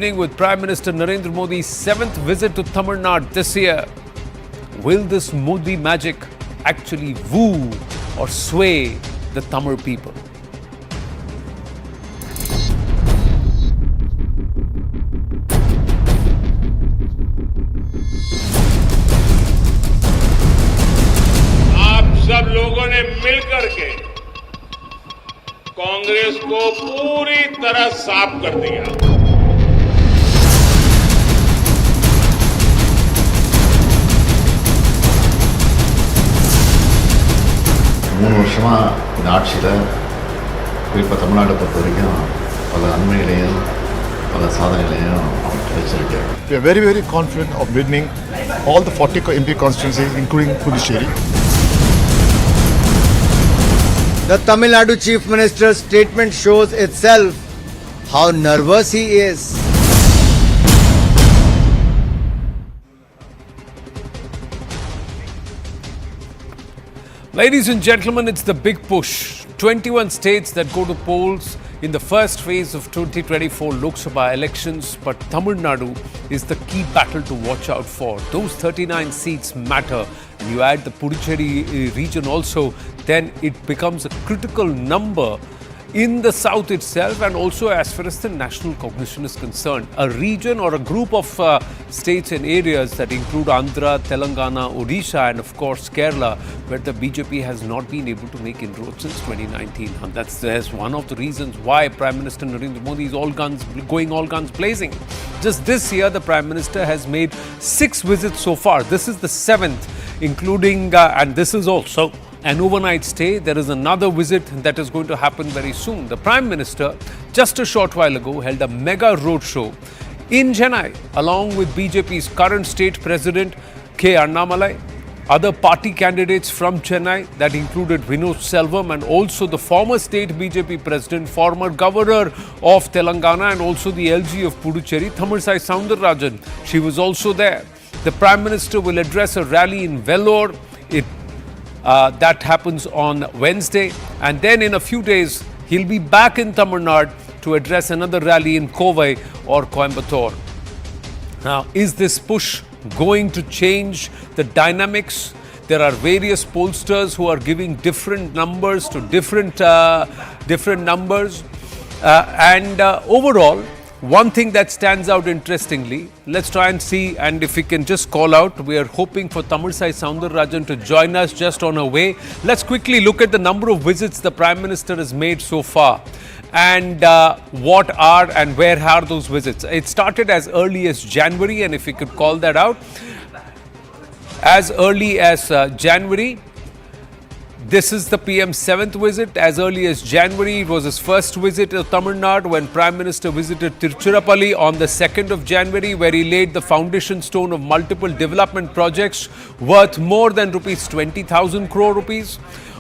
evening with Prime Minister Narendra Modi's 7th visit to Tamil Nadu this year. Will this Modi magic actually woo or sway the Tamil people? आप सब लोगों ने मिलकर के कांग्रेस को पूरी तरह साफ कर दिया। 3 வருஷமா இந்த ஆட்சியில் குறிப்பாக தமிழ்நாட்டை பொறுத்த வரைக்கும் பல நன்மைகளையும் பல சாதனைகளையும் வச்சிருக்கேன். We are very, very confident of winning all the 40 MP constituencies, including Puducherry. The Tamil Nadu Chief Minister's statement shows itself how nervous he is. Ladies and gentlemen, it's the big push. 21 states that go to polls in the first phase of 2024 Lok Sabha elections, but Tamil Nadu is the key battle to watch out for. Those 39 seats matter. And you add the Puducherry region also, then it becomes a critical number in the south itself and also as far as the national cognition is concerned. A region or a group of states and areas that include Andhra, Telangana, Odisha and of course Kerala, where the BJP has not been able to make inroads since 2019. And that's one of the reasons why Prime Minister Narendra Modi is going all guns blazing. Just this year, the Prime Minister has made 6 visits so far. This is the 7th, including, and this is also an overnight stay. There is another visit that is going to happen very soon. The Prime Minister, just a short while ago, held a mega roadshow in Chennai, along with BJP's current state president, K. Annamalai, other party candidates from Chennai that included Vinod Selvam and also the former state BJP president, former governor of Telangana and also the LG of Puducherry, Thamizsai Soundararajan. She was also there. The Prime Minister will address a rally in Vellore. That happens on Wednesday, and then in a few days he'll be back in Tamil Nadu to address another rally in Kovai or Coimbatore. Now, is this push going to change the dynamics? There are various pollsters who are giving different numbers to different numbers, and overall, one thing that stands out interestingly, let's try and see, and if we can just call out, we are hoping for Thamizsai Soundararajan to join us just on her way. Let's quickly look at the number of visits the Prime Minister has made so far and what are and where are those visits. It started as early as January, and if we could call that out, as early as January. This is the PM's 7th visit. As early as January, it was his first visit to Tamil Nadu when Prime Minister visited Tiruchirappalli on the 2nd of January, where he laid the foundation stone of multiple development projects worth more than rupees 20,000 crore rupees.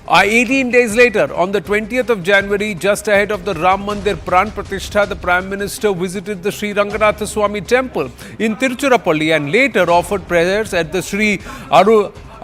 18 days later, on the 20th of January, just ahead of the Ram Mandir Pran Pratishtha, the Prime Minister visited the Sri Ranganatha Swami temple in Tiruchirappalli and later offered prayers at the Sri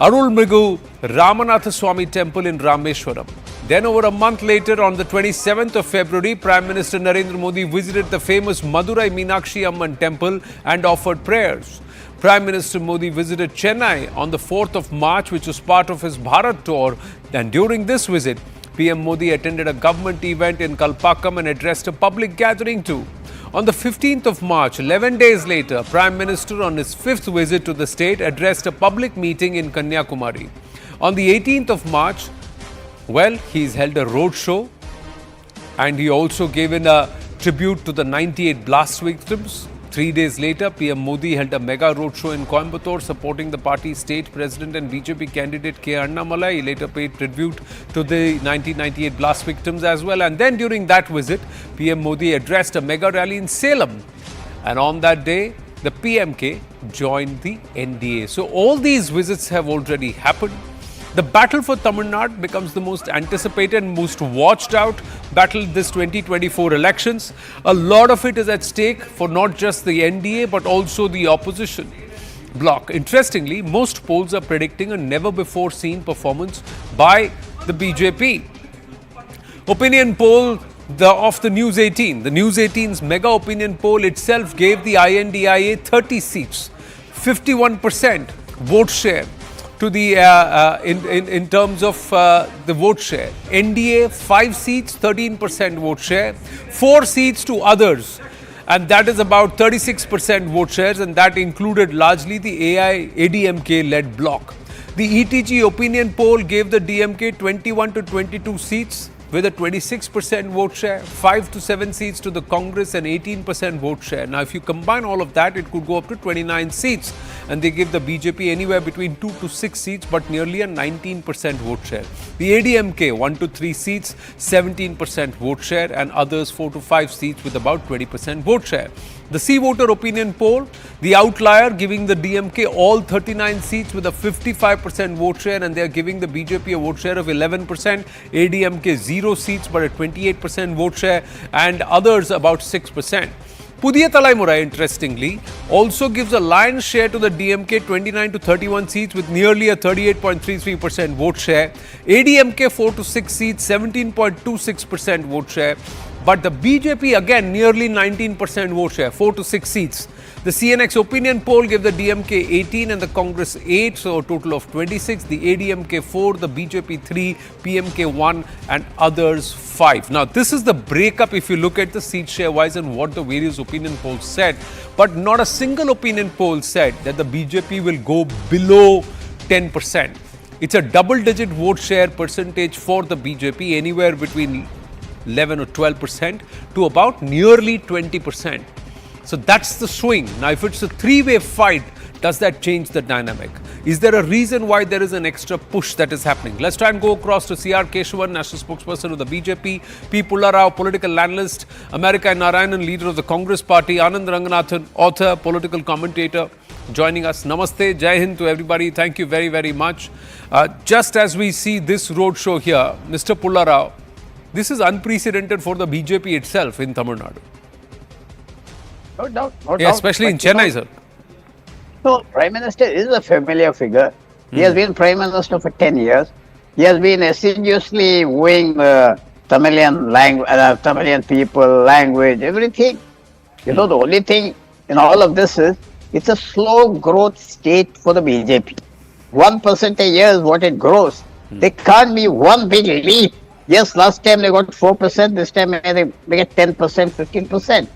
Arulmigu Ramanatha Swami temple in Rameshwaram. Then over a month later, on the 27th of February, Prime Minister Narendra Modi visited the famous Madurai Meenakshi Amman temple and offered prayers. Prime Minister Modi visited Chennai on the 4th of March, which was part of his Bharat tour. And during this visit, PM Modi attended a government event in Kalpakkam and addressed a public gathering too. On the 15th of March, 11 days later, Prime Minister on his 5th visit to the state addressed a public meeting in Kanyakumari. On the 18th of March, he's held a road show and he also gave a tribute to the 98 blast victims. 3 days later, PM Modi held a mega roadshow in Coimbatore supporting the party's state president and BJP candidate K. Annamalai. He later paid tribute to the 1998 blast victims as well. And then during that visit, PM Modi addressed a mega rally in Salem. And on that day, the PMK joined the NDA. So all these visits have already happened. The battle for Tamil Nadu becomes the most anticipated and most watched out battle this 2024 elections. A lot of it is at stake for not just the NDA but also the opposition bloc. Interestingly, most polls are predicting a never before seen performance by the BJP. Opinion poll of the News18. The News18's mega opinion poll itself gave the INDIA 30 seats, 51% vote share to the in terms of the vote share. NDA 5 seats, 13% vote share, 4 seats to others, and that is about 36% vote shares, and that included largely the AIADMK led bloc. The ETG opinion poll gave the DMK 21 to 22 seats with a 26% vote share, 5 to 7 seats to the Congress and 18% vote share. Now, if you combine all of that, it could go up to 29 seats. And they give the BJP anywhere between 2 to 6 seats, but nearly a 19% vote share. The ADMK, 1 to 3 seats, 17% vote share, and others 4 to 5 seats with about 20% vote share. The C voter opinion poll, the outlier giving the DMK all 39 seats with a 55% vote share, and they are giving the BJP a vote share of 11%, ADMK 0 seats but a 28% vote share, and others about 6%. Pudhiya Talaimura, interestingly, also gives a lion's share to the DMK 29 to 31 seats with nearly a 38.33% vote share, ADMK 4 to 6 seats, 17.26% vote share, but the BJP again nearly 19% vote share, 4 to 6 seats. The CNX opinion poll gave the DMK 18 and the Congress 8, so a total of 26. The ADMK 4, the BJP 3, PMK 1 and others 5. Now, this is the breakup if you look at the seat share wise and what the various opinion polls said. But not a single opinion poll said that the BJP will go below 10%. It's a double-digit vote share percentage for the BJP, anywhere between 11 or 12% to about nearly 20%. So that's the swing. Now, if it's a three-way fight, does that change the dynamic? Is there a reason why there is an extra push that is happening? Let's try and go across to C.R. Keshavan, national spokesperson of the BJP, P. Pullarao, political analyst, America Narayanan, leader of the Congress Party, Anand Ranganathan, author, political commentator, joining us. Namaste, Jai Hind to everybody. Thank you very, very much. Just as we see this roadshow here, Mr. Pullarao, this is unprecedented for the BJP itself in Tamil Nadu. No doubt. No Yeah, doubt. especially in But, Chennai, sir. So, Prime Minister is a familiar figure. He has been Prime Minister for 10 years. He has been assiduously wooing Tamilian language, Tamilian people, language, everything. You know, the only thing in all of this is it's a slow growth state for the BJP. 1% a year is what it grows. There can't be one big leap. Yes, last time they got 4%, this time they get 10%, 15%.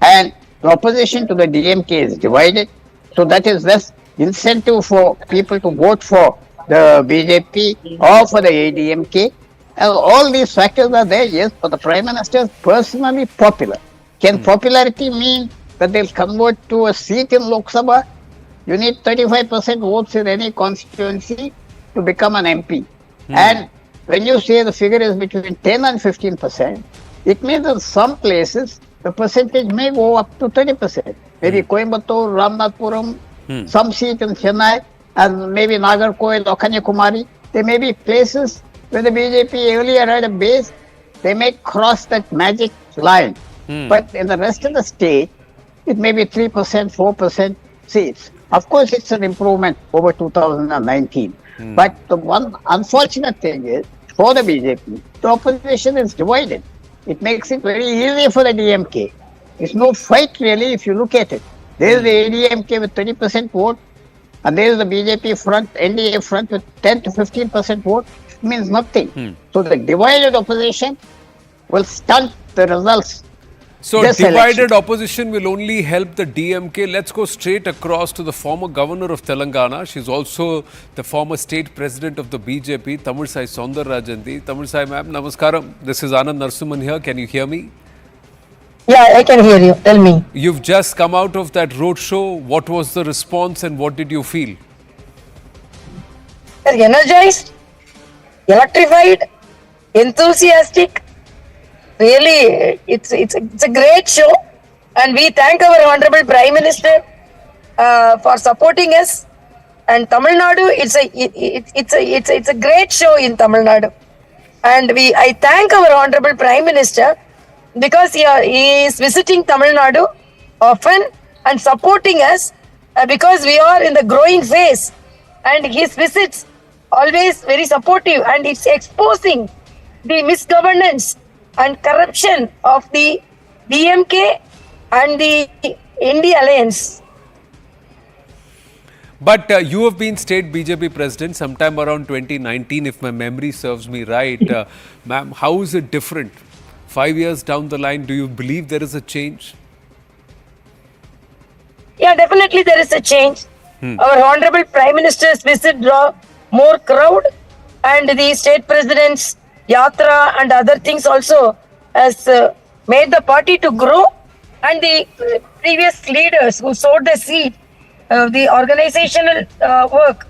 And the opposition to the DMK is divided. So that is less incentive for people to vote for the BJP or for the ADMK. And all these factors are there, yes, but the Prime Minister is personally popular. Can popularity mean that they'll convert to a seat in Lok Sabha? You need 35% votes in any constituency to become an MP. And when you say the figure is between 10 and 15%, it means in some places the percentage may go up to 30%. Maybe Coimbatore, Ramnathpuram, some seat in Chennai, and maybe Nagarkoil or Kanyakumari. There may be places where the BJP earlier had a base, they may cross that magic line. But in the rest of the state, it may be 3%, 4% seats. Of course, it's an improvement over 2019. But the one unfortunate thing is, for the BJP, the opposition is divided. It makes it very easy for the DMK. It's no fight really if you look at it. There is the ADMK with 30% vote, and there is the BJP front, NDA front with 10 to 15% vote. It means nothing. So the divided opposition will stunt the results. So this divided election. opposition will only help the DMK. Let's go straight across to the former governor of Telangana. She's also the former state president of the BJP, Tamizh Soundararajan. Tamizh ma'am, namaskaram. This is Anand Narsuman here. Can you hear me? Yeah, I can hear you. Tell me. You've just come out of that roadshow. What was the response and what did you feel? Energized, electrified, enthusiastic. Really, it's a great show, and we thank our Honorable Prime Minister for supporting us. And Tamil Nadu, it's a great show in Tamil Nadu, and I thank our Honorable Prime Minister because he is visiting Tamil Nadu often and supporting us because we are in the growing phase, and his visits always very supportive, and it's exposing the misgovernance and corruption of the DMK and the India Alliance. But you have been state BJP president sometime around 2019, if my memory serves me right. Ma'am, how is it different? 5 years down the line, do you believe there is a change? Yeah, definitely there is a change. Our Honorable Prime Minister's visit draw more crowd, and the state president's yatra and other things also has made the party to grow, and the previous leaders who sowed the seed, the organizational work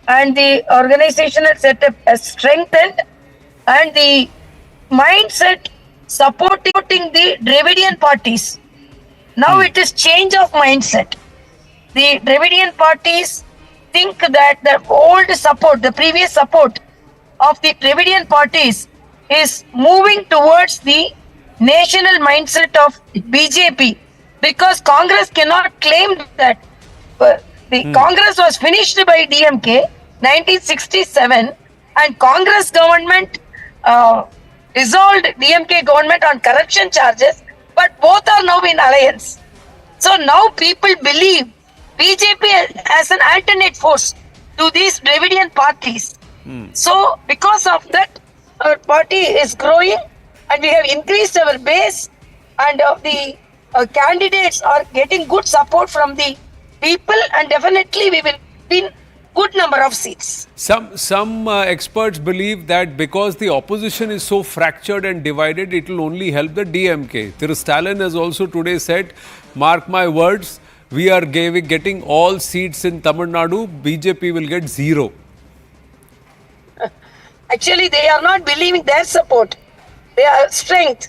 and the organizational setup has strengthened, and the mindset supporting the Dravidian parties. Now it is change of mindset. The Dravidian parties think that the old support, the previous support of the Dravidian parties is moving towards the national mindset of BJP, because Congress cannot claim that the Congress was finished by DMK 1967, and Congress government dissolved DMK government on corruption charges, but both are now in alliance. So now people believe BJP as an alternate force to these Dravidian parties. So because of that, our party is growing, and we have increased our base, and the candidates are getting good support from the people, and definitely we will win good number of seats. Some experts believe that because the opposition is so fractured and divided, it will only help the DMK. Stalin has also today said, mark my words, we are getting all seats in Tamil Nadu, BJP will get 0. Actually, they are not believing their support, their strength.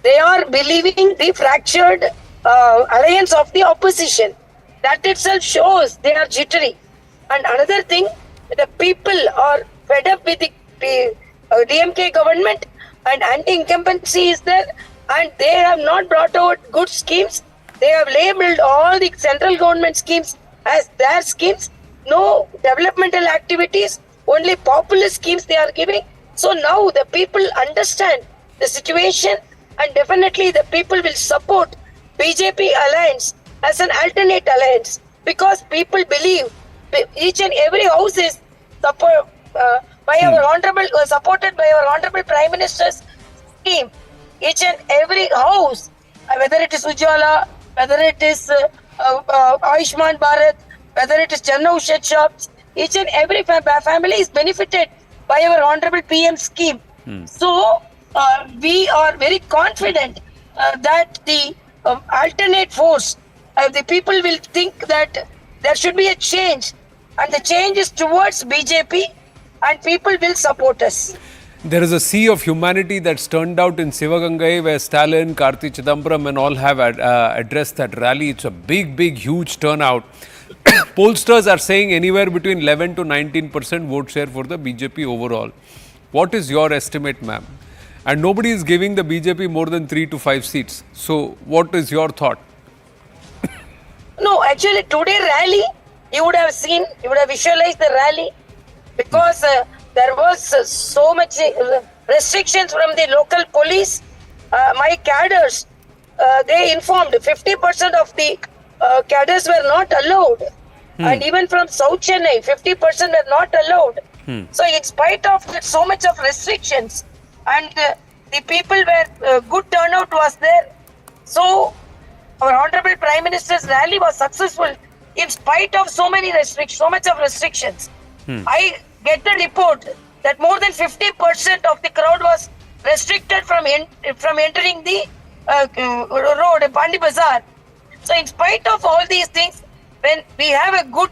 They are believing the fractured alliance of the opposition. That itself shows they are jittery. And another thing, the people are fed up with the DMK government, and anti-incumbency is there, and they have not brought out good schemes. They have labelled all the central government schemes as their schemes. No developmental activities, only populist schemes they are giving. So now the people understand the situation, and definitely the people will support BJP alliance as an alternate alliance, because people believe each and every house is supported by our honorable Prime Minister's scheme. Each and every house, whether it is Ujjwala, whether it is Ayushman Bharat, whether it is Chennai Ushat shops, each and every family is benefited by our honorable PM scheme. So we are very confident that the alternate force, the people will think that there should be a change, and the change is towards BJP, and people will support us. There is a sea of humanity that's turned out in Sivagangai, where Stalin, Karthi Chidambaram and all have addressed that rally. It's a big, huge turnout. Pollsters are saying anywhere between 11 to 19% vote share for the BJP overall. What is your estimate, ma'am? And nobody is giving the BJP more than 3 to 5 seats. So what is your thought? No, actually today rally, you would have visualized the rally, because there was so much restrictions from the local police. My cadres, they informed 50% of the cadres were not allowed. And even from South Chennai, 50% were not allowed. So in spite of that, so much of restrictions, and the people were, good turnout was there. So our Honorable Prime Minister's rally was successful in spite of so much of restrictions. I get the report that more than 50% of the crowd was restricted from entering the road, Pandi Bazaar. So in spite of all these things, when we have a good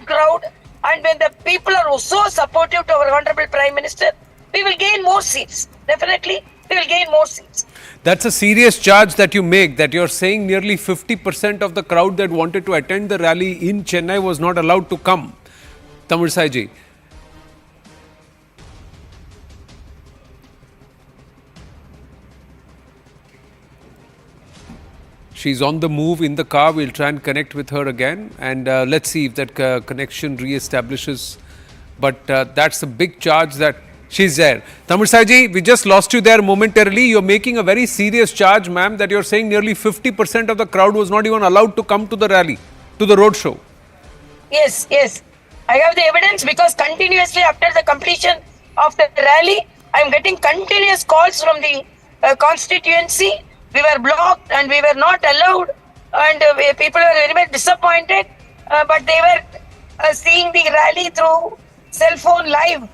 crowd, and when the people are so supportive to our Honorable Prime Minister, we will gain more seats. Definitely, we will gain more seats. That's a serious charge that you make, that you're saying nearly 50% of the crowd that wanted to attend the rally in Chennai was not allowed to come. Tamirsai ji. She's on the move in the car. We'll try and connect with her again, and let's see if that connection re-establishes. But that's a big charge that She's there. Tamizh we just lost you there momentarily. You're making a very serious charge, ma'am, that you're saying nearly 50% of the crowd was not even allowed to come to the rally, to the roadshow. Yes, yes. I have the evidence because continuously after the completion of the rally, I am getting continuous calls from the constituency. We were blocked and we were not allowed, and people were very much disappointed, but they were seeing the rally through cell phone live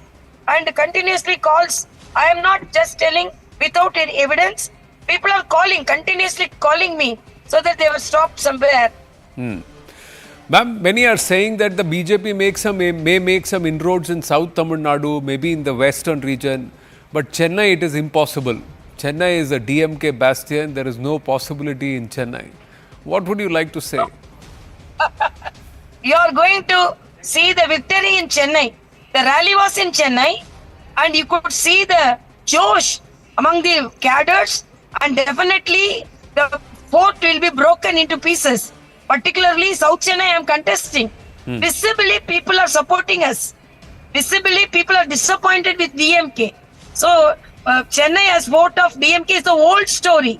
and continuously calls. I am not just telling without any evidence. People are calling, continuously calling me so that they were stopped somewhere. Ma'am, many are saying that the BJP may make some inroads in South Tamil Nadu, maybe in the western region, but Chennai it is impossible. Chennai is a DMK bastion. There is no possibility in Chennai. What would you like to say? You are going to see the victory in Chennai. The rally was in Chennai, and you could see the Josh among the cadres, and definitely the fort will be broken into pieces. Particularly South Chennai, I am contesting. Visibly, people are supporting us. Visibly, people are disappointed with DMK. So, Chennai as vote of DMK is the old story.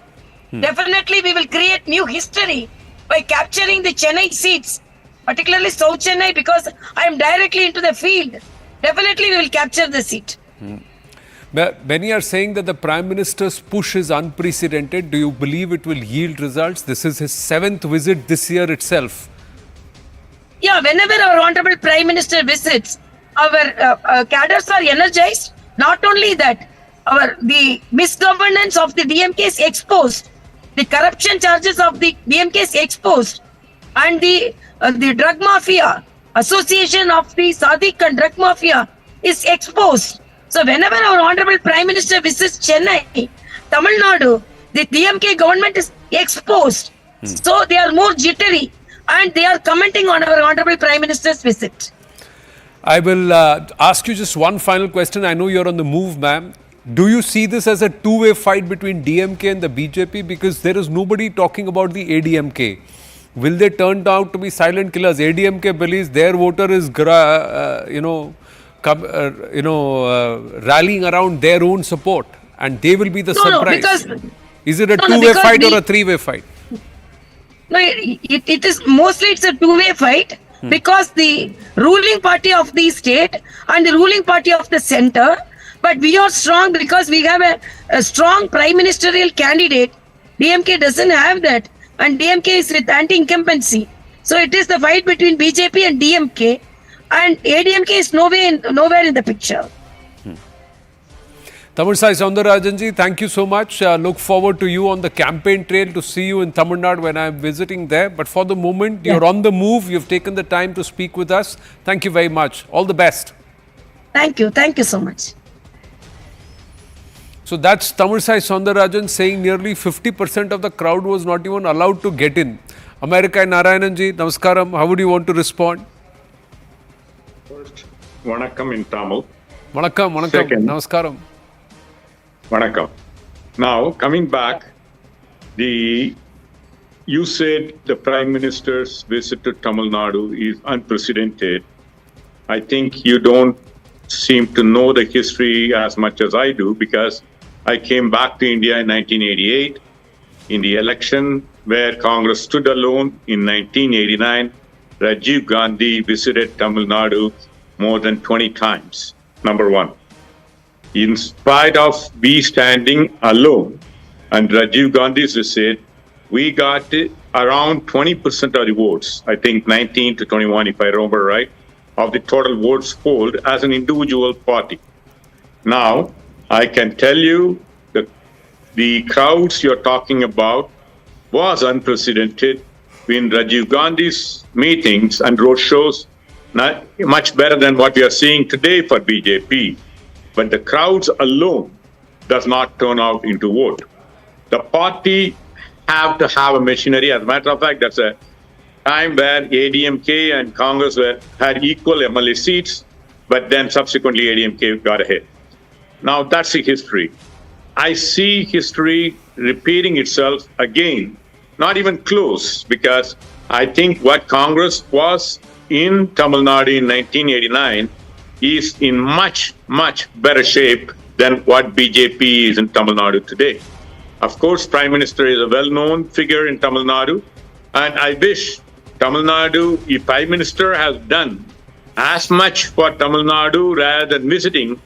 Definitely, we will create new history by capturing the Chennai seats, particularly South Chennai, because I am directly into the field. Definitely, we will capture the seat. Many are saying that the Prime Minister's push is unprecedented. Do you believe it will yield results? This is his 7th visit this year itself. Yeah, whenever our Honorable Prime Minister visits, our cadres are energized. Not only that, the misgovernance of the DMK is exposed. The corruption charges of the DMK is exposed. And the drug mafia, association of the Sadiq and drug mafia is exposed. So whenever our Honorable Prime Minister visits Chennai, Tamil Nadu, the DMK government is exposed. So they are more jittery and they are commenting on our Honorable Prime Minister's visit. I will ask you just one final question. I know you're on the move, ma'am. Do you see this as a two-way fight between DMK and the BJP? Because there is nobody talking about the ADMK. Will they turn out to be silent killers? ADMK believes their voter is, rallying around their own support, and they will be the surprise. Is it a two-way fight or a three-way fight? No, it is mostly it's a two-way fight because the ruling party of the state and the ruling party of the center, but we are strong because we have a strong prime ministerial candidate. DMK doesn't have that, and DMK is with anti-incumbency. So it is the fight between BJP and DMK, and ADMK is nowhere in the picture. Tamizh Soundarajanji, thank you so much. Look forward to you on the campaign trail, to see you in Tamil Nadu when I am visiting there. But for the moment, you're on the move. You've taken the time to speak with us. Thank you very much. All the best. Thank you. Thank you so much. So that's Tamizh Soundarajan saying nearly 50% of the crowd was not even allowed to get in. America Narayananji, Namaskaram. How would you want to respond? First, Vanakkam in Tamil. Vanakkam. Second, Namaskaram. Vanakkam. Now, coming back, you said the Prime Minister's visit to Tamil Nadu is unprecedented. I think you don't seem to know the history as much as I do, because I came back to India in 1988 in the election where Congress stood alone. In 1989, Rajiv Gandhi visited Tamil Nadu more than 20 times, number one. In spite of we standing alone and Rajiv Gandhi's visit, we got around 20% of the votes, I think 19 to 21 if I remember right, of the total votes polled as an individual party. Now, I can tell you that the crowds you're talking about was unprecedented in Rajiv Gandhi's meetings and roadshows, not much better than what we are seeing today for BJP. But the crowds alone does not turn out into vote. The party have to have a machinery. As a matter of fact, that's a time where ADMK and Congress had equal MLA seats, but then subsequently ADMK got ahead. Now that's the history. I see history repeating itself again, not even close, because I think what Congress was in Tamil Nadu in 1989 is in much, much better shape than what BJP is in Tamil Nadu today. Of course, Prime Minister is a well-known figure in Tamil Nadu, and I wish Tamil Nadu, if Prime Minister has done as much for Tamil Nadu rather than visiting,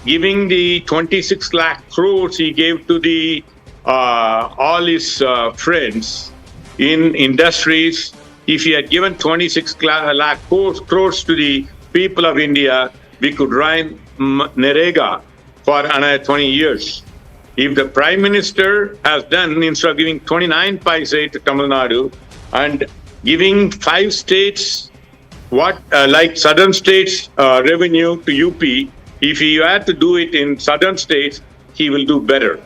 giving the 26 lakh crores he gave to the all his friends in industries. If he had given 26 lakh crores to the people of India, we could run Narega for another 20 years. If the Prime Minister has done, instead of giving 29 paise to Tamil Nadu and giving 5 states, like southern states revenue to UP, if he had to do it in southern states, he will do better.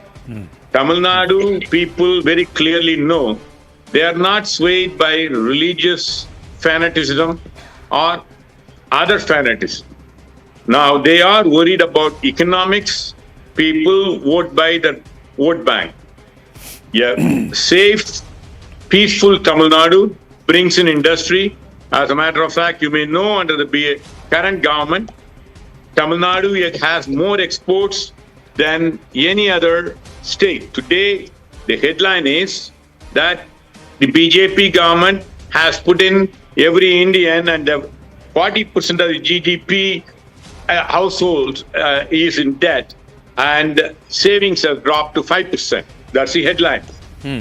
Tamil Nadu people very clearly know they are not swayed by religious fanaticism or other fanaticism. Now they are worried about economics. People vote by the vote bank. Yeah, safe, peaceful Tamil Nadu brings in industry. As a matter of fact, you may know under the current government, Tamil Nadu has more exports than any other state. Today, the headline is that the BJP government has put in every Indian and 40% of the GDP households is in debt and savings have dropped to 5%. That's the headline.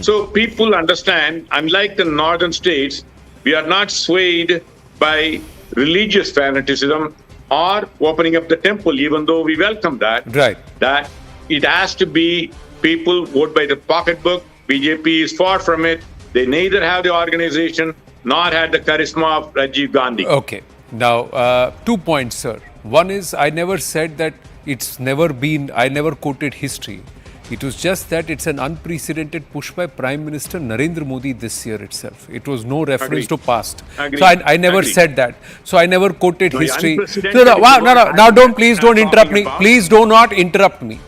So people understand, unlike the northern states, we are not swayed by religious fanaticism or opening up the temple, even though we welcome that. Right. That it has to be people vote by the pocketbook. BJP is far from it. They neither have the organization nor had the charisma of Rajiv Gandhi. Okay. Now, 2 points, sir. One is, I never said that it's never been, I never quoted history. It was just that it's an unprecedented push by Prime Minister Narendra Modi this year itself. It was no reference to past. So I never said that. So I never quoted history. No, now please don't interrupt me. Please do not interrupt me.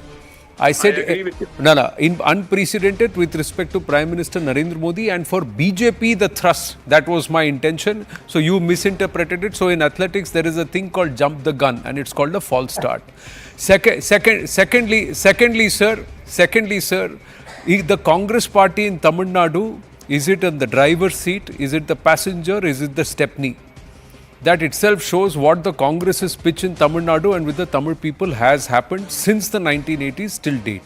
I said, in unprecedented with respect to Prime Minister Narendra Modi, and for BJP, the thrust, that was my intention. So you misinterpreted it. So in athletics, there is a thing called jump the gun, and it's called a false start. Secondly, sir, the Congress party in Tamil Nadu, is it in the driver's seat? Is it the passenger? Is it the stepney? That itself shows what the Congress's pitch in Tamil Nadu and with the Tamil people has happened since the 1980s till date.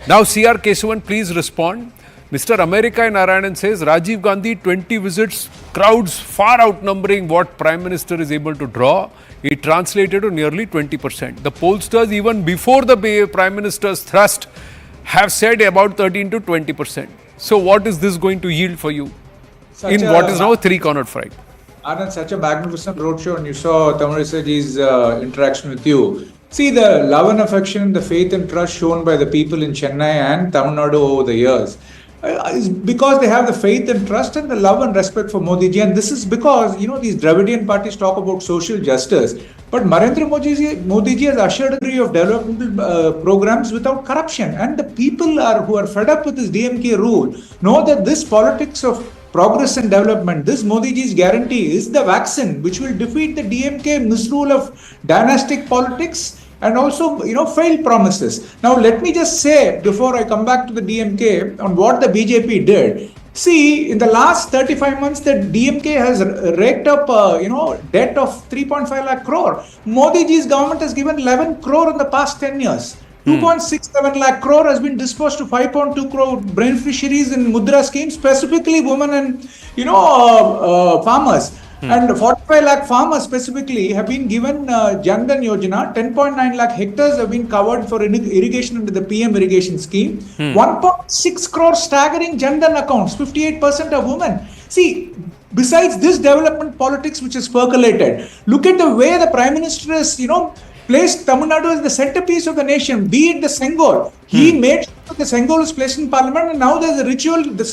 Now, C.R. Kesavan, please respond. Mr. America in Narayanan says, Rajiv Gandhi, 20 visits, crowds far outnumbering what Prime Minister is able to draw. It translated to nearly 20%. The pollsters, even before the Prime Minister's thrust, have said about 13 to 20%. So what is this going to yield for you in what is now a three-cornered fight? Anand, such a magnificent roadshow, and you saw Tamarasaji's interaction with you. See the love and affection, the faith and trust shown by the people in Chennai and Tamil Nadu over the years is because they have the faith and trust and the love and respect for Modi ji. And this is because, these Dravidian parties talk about social justice. But Narendra Modi ji has ushered a degree of developmental programs without corruption. And the people who are fed up with this DMK rule know that this politics of progress and development, this Modi ji's guarantee is the vaccine which will defeat the DMK misrule of dynastic politics and also, failed promises. Now, let me just say, before I come back to the DMK, on what the BJP did. See, in the last 35 months, the DMK has raked up, debt of 3.5 lakh crore. Modi ji's government has given 11 crore in the past 10 years. 2.67 lakh crore has been dispersed to 5.2 crore beneficiaries in Mudra scheme, specifically women and, farmers. And 45 lakh farmers specifically have been given Jan Dhan Yojana. 10.9 lakh hectares have been covered for irrigation under the PM irrigation scheme. 1.6 crore staggering Jan Dhan accounts, 58% of women. See, besides this development politics which is percolated, look at the way the Prime Minister has, placed Tamil Nadu as the centerpiece of the nation, be it the Sengol. He made sure the Sengol is placed in Parliament, and now there's a ritual. The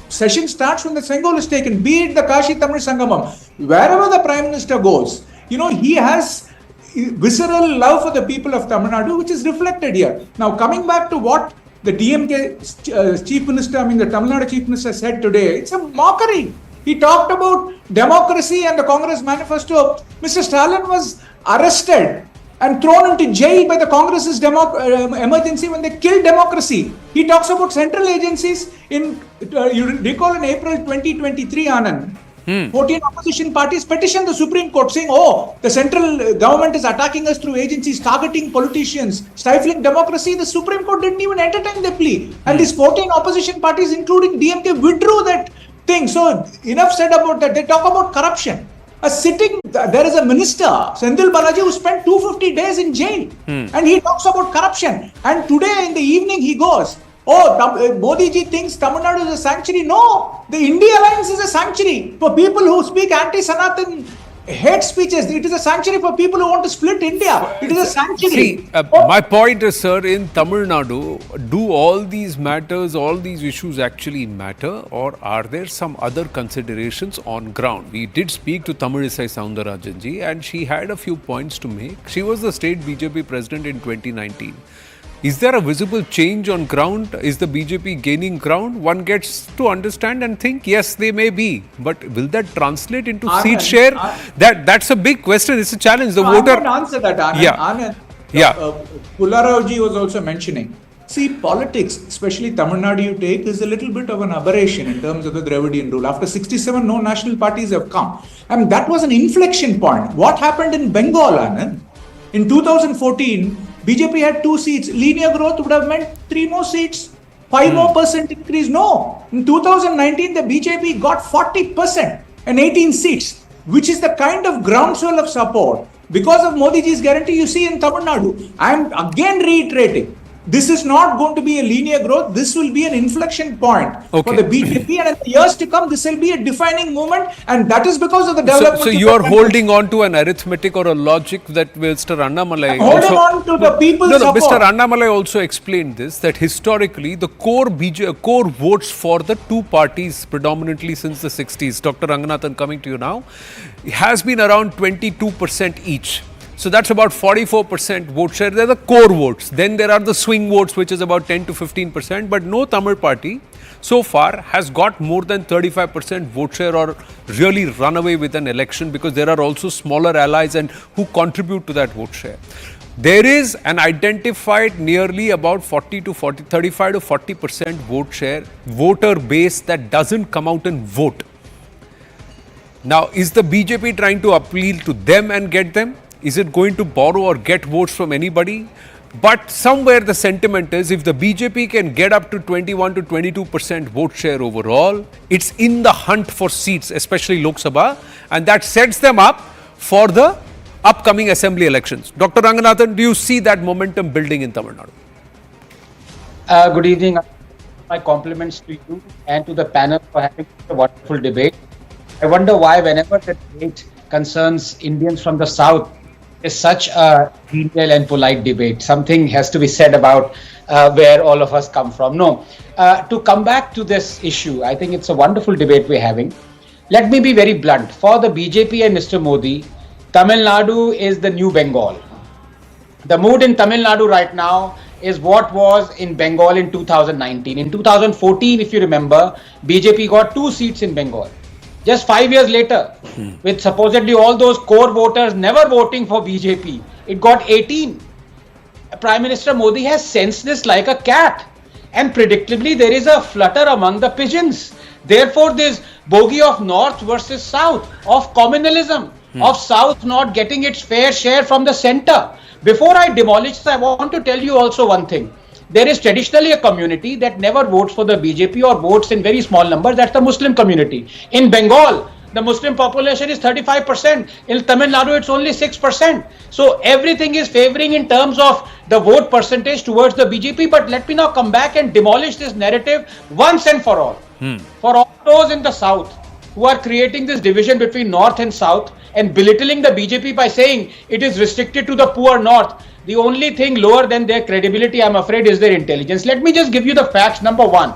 session starts when the Sengol is taken, be it the Kashi Tamil Sangamam. Wherever the Prime Minister goes, he has visceral love for the people of Tamil Nadu, which is reflected here. Now, coming back to what the DMK Chief Minister, the Tamil Nadu Chief Minister said today, it's a mockery. He talked about democracy and the Congress manifesto. Mr. Stalin was arrested and thrown into jail by the Congress's emergency when they killed democracy. He talks about central agencies you recall in April 2023, Anand. 14 opposition parties petitioned the Supreme Court saying, the central government is attacking us through agencies, targeting politicians, stifling democracy. The Supreme Court didn't even entertain the plea. And these 14 opposition parties, including DMK, withdrew that thing. So enough said about that. They talk about corruption. There is a minister, Sendil Balaji, who spent 250 days in jail. And he talks about corruption. And today in the evening he goes, Modi ji thinks Tamil Nadu is a sanctuary. No, the India Alliance is a sanctuary for people who speak anti-Sanatan hate speeches. It is a sanctuary for people who want to split India. It is a sanctuary. See, my point is, sir, in Tamil Nadu, do all these matters, all these issues actually matter, or are there some other considerations on ground? We did speak to Tamilisai Soundarajan ji, and she had a few points to make. She was the state BJP president in 2019. Is there a visible change on ground? Is the BJP gaining ground? One gets to understand and think, yes, they may be. But will that translate into seat share? That's a big question. It's a challenge. The voter... I'm going to answer that, Anand. Pularao was also mentioning. See, politics, especially Tamil Nadu you take, is a little bit of an aberration in terms of the Dravidian rule. After 67, no national parties have come. And that was an inflection point. What happened in Bengal, Anand? In 2014, BJP had 2 seats. Linear growth would have meant 3 more seats, 5 more % increase. No. In 2019, the BJP got 40% and 18 seats, which is the kind of groundswell of support. Because of Modi ji's guarantee, you see in Tamil Nadu. I am again reiterating, this is not going to be a linear growth. This will be an inflection point for the BJP, and in the years to come, this will be a defining moment, and that is because of the development. So you are holding on to an arithmetic or a logic that Mr. Annamalai holding on to the people's support. Mr. Annamalai also explained this, that historically the core votes for the two parties predominantly since the 60s, Dr. Ranganathan, coming to you now, has been around 22% each. So that's about 44% vote share. They're the core votes. Then there are the swing votes, which is about 10 to 15%. But no Tamil party so far has got more than 35% vote share or really run away with an election, because there are also smaller allies and who contribute to that vote share. There is an identified nearly about 35 to 40% vote share, voter base that doesn't come out and vote. Now, is the BJP trying to appeal to them and get them? Is it going to borrow or get votes from anybody? But somewhere the sentiment is, if the BJP can get up to 21 to 22% vote share overall, it's in the hunt for seats, especially Lok Sabha, and that sets them up for the upcoming assembly elections. Dr. Ranganathan, do you see that momentum building in Tamil Nadu? Good evening. My compliments to you and to the panel for having a wonderful debate. I wonder why whenever the debate concerns Indians from the South, is such a genial and polite debate. Something has to be said about where all of us come from. No, to come back to this issue, I think it's a wonderful debate we're having. Let me be very blunt. For the BJP and Mr. Modi, Tamil Nadu is the new Bengal. The mood in Tamil Nadu right now is what was in Bengal in 2019. In 2014, if you remember, BJP got 2 seats in Bengal. Just 5 years later, with supposedly all those core voters never voting for BJP, it got 18. Prime Minister Modi has sensed this like a cat. And predictably, there is a flutter among the pigeons. Therefore, this bogey of North versus South, of communalism, of South not getting its fair share from the center. Before I demolish this, I want to tell you also one thing. There is traditionally a community that never votes for the BJP or votes in very small numbers. That's the Muslim community. In Bengal, the Muslim population is 35%. In Tamil Nadu, it's only 6%. So everything is favoring in terms of the vote percentage towards the BJP. But let me now come back and demolish this narrative once and for all. For all those in the South who are creating this division between North and South and belittling the BJP by saying it is restricted to the poor North, the only thing lower than their credibility, I'm afraid, is their intelligence. Let me just give you the facts. Number one,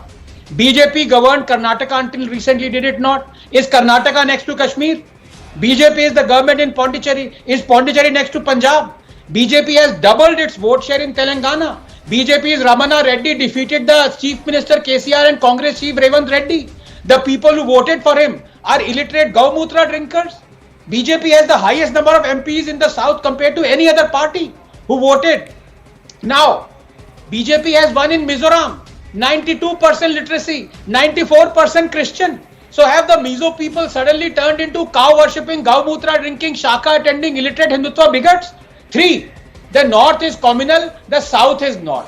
BJP governed Karnataka until recently, did it not? Is Karnataka next to Kashmir? BJP is the government in Pondicherry. Is Pondicherry next to Punjab? BJP has doubled its vote share in Telangana. BJP's Ramana Reddy defeated the Chief Minister KCR and Congress Chief Revanth Reddy. The people who voted for him are illiterate Gaumutra drinkers. BJP has the highest number of MPs in the south compared to any other party who voted. Now, BJP has won in Mizoram, 92% literacy, 94% Christian. So have the Mizo people suddenly turned into cow worshipping, Gaumutra drinking, Shaka attending, illiterate Hindutva bigots? 3. The north is communal, the south is not.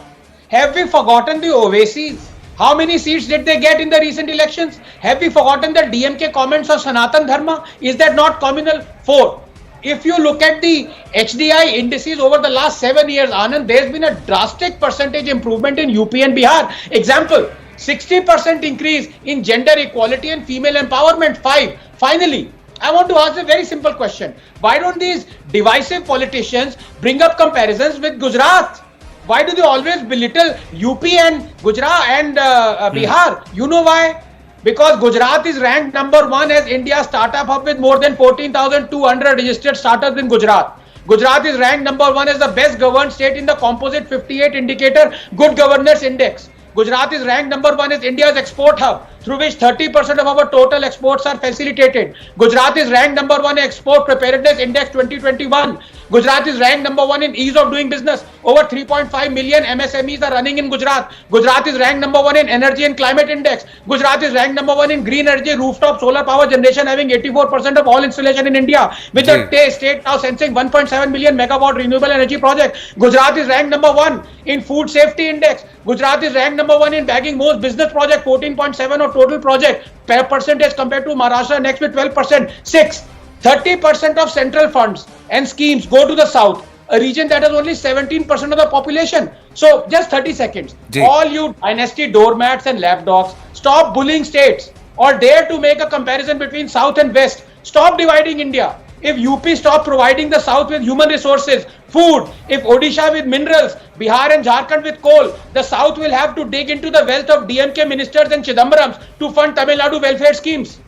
Have we forgotten the Ovaisis? How many seats did they get in the recent elections? Have we forgotten the DMK comments on Sanatan Dharma? Is that not communal? 4. If you look at the HDI indices over the last 7 years, Anand, there's been a drastic percentage improvement in UP and Bihar. Example, 60% increase in gender equality and female empowerment. 5. Finally, I want to ask a very simple question. Why don't these divisive politicians bring up comparisons with Gujarat? Why do they always belittle UP and Gujarat and Bihar? You know why? Because Gujarat is ranked number 1 as India's startup hub with more than 14,200 registered startups in Gujarat. Gujarat is ranked number 1 as the best governed state in the composite 58 indicator Good Governance Index. Gujarat is ranked number 1 as India's export hub, through which 30% of our total exports are facilitated. Gujarat is ranked number 1 in Export Preparedness Index 2021. Gujarat is ranked number 1 in ease of doing business. Over 3.5 million MSMEs are running in Gujarat. Gujarat is ranked number 1 in Energy and Climate Index. Gujarat is ranked number 1 in green energy rooftop solar power generation, having 84% of all installation in India, with the state now sensing 1.7 million megawatt renewable energy project. Gujarat is ranked number 1 in food safety index. Gujarat is ranked number 1 in bagging most business project, 14.7 of total project percentage compared to Maharashtra next with 12%. 6. 30% of central funds and schemes go to the south, a region that has only 17% of the population. So just 30 seconds. All you dynasty doormats and lapdogs, stop bullying states or dare to make a comparison between south and west. Stop dividing India. If UP stop providing the south with human resources, food, if Odisha with minerals, Bihar and Jharkhand with coal, the south will have to dig into the wealth of DMK ministers and Chidambarams to fund Tamil Nadu welfare schemes.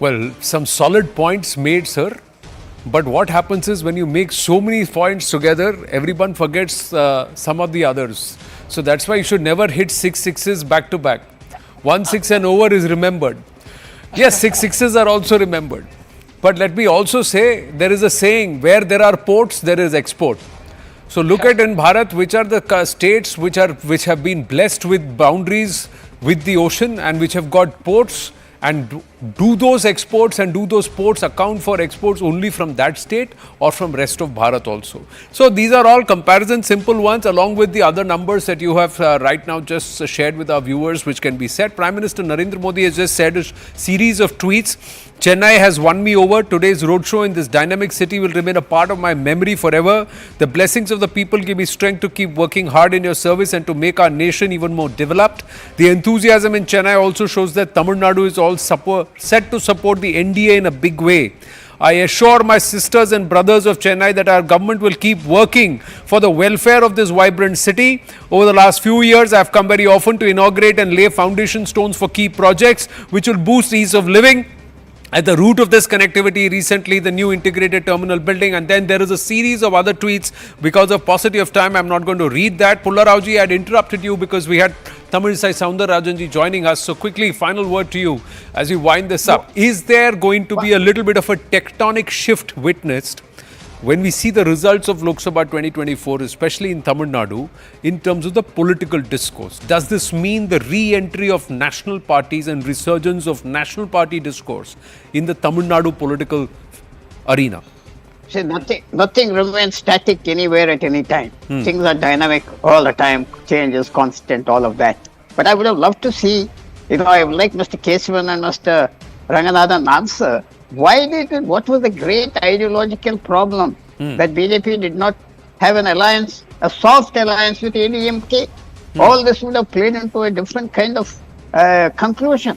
Well, some solid points made, sir. But what happens is when you make so many points together, everyone forgets some of the others. So that's why you should never hit 6 sixes back to back. 1 6 and over is remembered. Yes, 6 sixes are also remembered. But let me also say, there is a saying, where there are ports, there is export. So look at in Bharat, which are the states which have been blessed with boundaries with the ocean and which have got ports, and do those exports and do those ports account for exports only from that state or from rest of Bharat also. So these are all comparison simple ones along with the other numbers that you have right now just shared with our viewers, which can be said. Prime Minister Narendra Modi has just said a series of tweets. Chennai has won me over. Today's roadshow in this dynamic city will remain a part of my memory forever. The blessings of the people give me strength to keep working hard in your service and to make our nation even more developed. The enthusiasm in Chennai also shows that Tamil Nadu is all set to support the NDA in a big way. I assure my sisters and brothers of Chennai that our government will keep working for the welfare of this vibrant city. Over the last few years, I have come very often to inaugurate and lay foundation stones for key projects which will boost ease of living. At the root of this connectivity, recently the new integrated terminal building, and then there is a series of other tweets. Because of paucity of time, I'm not going to read that. Pullarauji, I had interrupted you because we had Tamizh Soundararajanji joining us. So quickly, final word to you as we wind this up. Is there going to be a little bit of a tectonic shift witnessed when we see the results of Lok Sabha 2024, especially in Tamil Nadu, in terms of the political discourse? Does this mean the re-entry of national parties and resurgence of national party discourse in the Tamil Nadu political arena? See, nothing remains static anywhere at any time. Things are dynamic all the time, change is constant, all of that. But I would have loved to see, I would like Mr. Kejriwal and Mr. Ranganathan answer. What was the great ideological problem that BJP did not have an alliance, a soft alliance with ADMK? All this would have played into a different kind of conclusion.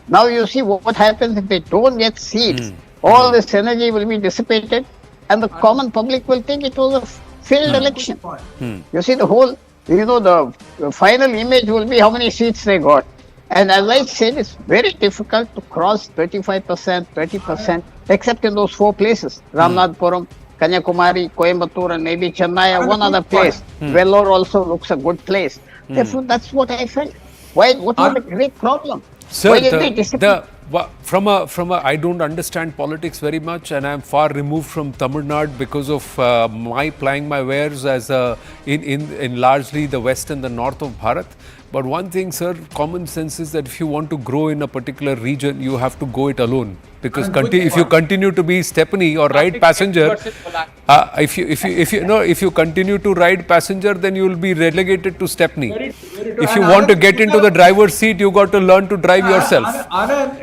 Now you see what happens if they don't get seats. All this energy will be dissipated and the common public will think it was a failed election. You see the whole, the final image will be how many seats they got. And as I said, it's very difficult to cross 35%, 30%, except in those 4 places. Ramanathapuram, Kanyakumari, Coimbatore, and maybe Chennai, or one other place. Vellore also looks a good place. Therefore, that's what I felt. What was the great problem? Sir, Why is there discipline? from a I don't understand politics very much, and I'm far removed from Tamil Nadu because of my plying my wares as in largely the west and the north of Bharat. But one thing, sir, common sense is that if you want to grow in a particular region, you have to go it alone. Because if you continue to be Stepney or ride passenger, if you continue to ride passenger, then you will be relegated to Stepney. If you want to get into the driver's seat, you got to learn to drive yourself.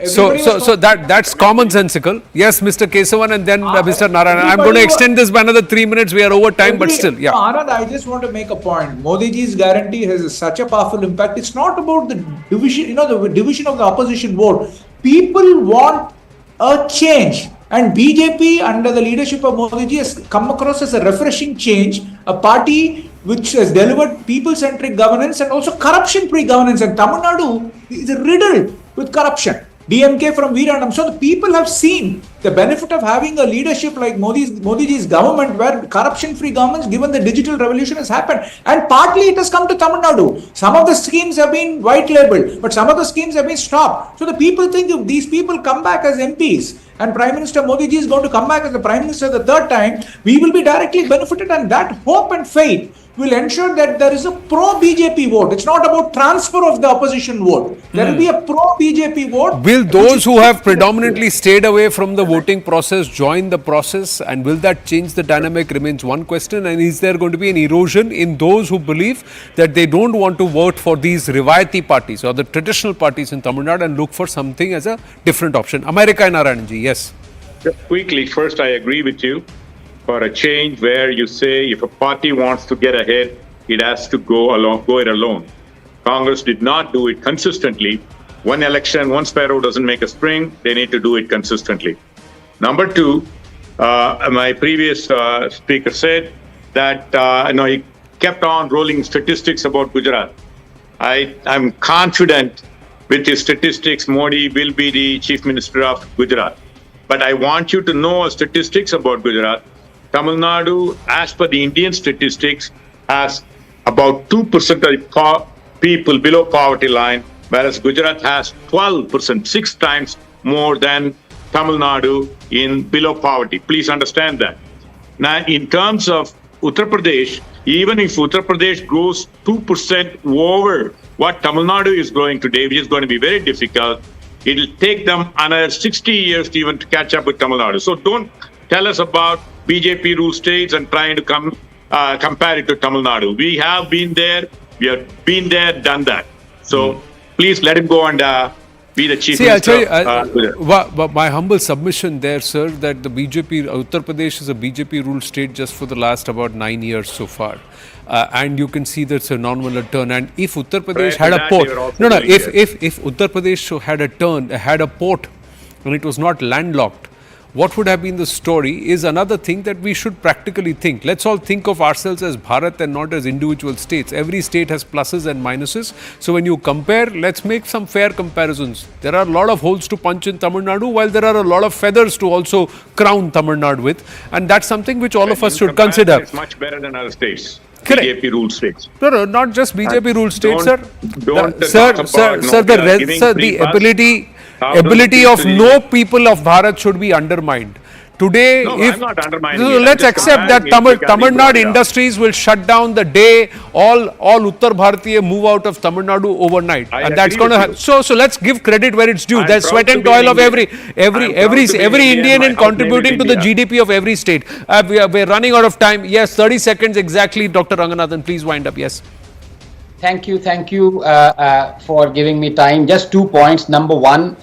So that's commonsensical. Yes, Mr. Kesavan and then Mr. Narayan. I'm going to extend this by another 3 minutes. We are over time, but still, yeah. Anand, I just want to make a point. Modi ji's guarantee has such a powerful impact. It's not about the division, the division of the opposition vote. People want a change, and BJP under the leadership of Modi ji has come across as a refreshing change, a party which has delivered people-centric governance and also corruption-free governance. And Tamil Nadu is riddled with corruption. DMK from Veeranam. So the people have seen the benefit of having a leadership like Modi ji's government, where corruption-free governments, given the digital revolution, has happened. And partly it has come to Tamil Nadu. Some of the schemes have been white labeled, but some of the schemes have been stopped. So the people think if these people come back as MPs and Prime Minister Modi ji is going to come back as the Prime Minister the third time, we will be directly benefited, and that hope and faith will ensure that there is a pro-BJP vote. It's not about transfer of the opposition vote. There will be a pro-BJP vote. Will those who have predominantly stayed away from the voting process join the process, and will that change the dynamic remains one question. And is there going to be an erosion in those who believe that they don't want to vote for these Rivayati parties or the traditional parties in Tamil Nadu and look for something as a different option? America and Narayanji, yes. Just quickly, first I agree with you. For a change where you say if a party wants to get ahead, it has to go it alone. Congress did not do it consistently. One election, one sparrow doesn't make a spring. They need to do it consistently. Number two, my previous speaker said that he kept on rolling statistics about Gujarat. I'm confident with his statistics, Modi will be the Chief Minister of Gujarat. But I want you to know statistics about Gujarat. Tamil Nadu, as per the Indian statistics, has about 2% of people below poverty line, whereas Gujarat has 12%, 6 times more than Tamil Nadu in below poverty. Please understand that. Now, in terms of Uttar Pradesh, even if Uttar Pradesh grows 2% over what Tamil Nadu is growing today, which is going to be very difficult, it will take them another 60 years to even catch up with Tamil Nadu. So don't tell us about BJP rule states and trying to compare it to Tamil Nadu. We have been there. We have been there, done that. So please let him go and be the Chief Minister. See, I'll tell you, my humble submission there, sir, that the BJP, Uttar Pradesh is a BJP ruled state just for the last about 9 years so far. And you can see that's a normal turn. And if Uttar Pradesh had a port, if Uttar Pradesh had a port and it was not landlocked, what would have been the story is another thing that we should practically think. Let's all think of ourselves as Bharat and not as individual states. Every state has pluses and minuses. So when you compare, let's make some fair comparisons. There are a lot of holes to punch in Tamil Nadu, while there are a lot of feathers to also crown Tamil Nadu with. And that's something which all of us should consider. It's much better than other states. Correct. BJP ruled states. No, not just BJP ruled states, sir. The ability of no people of Bharat should be undermined. Today, I'm not undermining it. let's accept that Tamil Nadu industries will shut down the day all Uttar Bharatiya move out of Tamil Nadu overnight, and that's going to happen. So let's give credit where it's due. There's sweat and toil of every Indian in contributing to the GDP of every state. We're running out of time. Yes, 30 seconds exactly, Dr. Ranganathan. Please wind up. Yes. Thank you for giving me time. Just 2 points. Number one,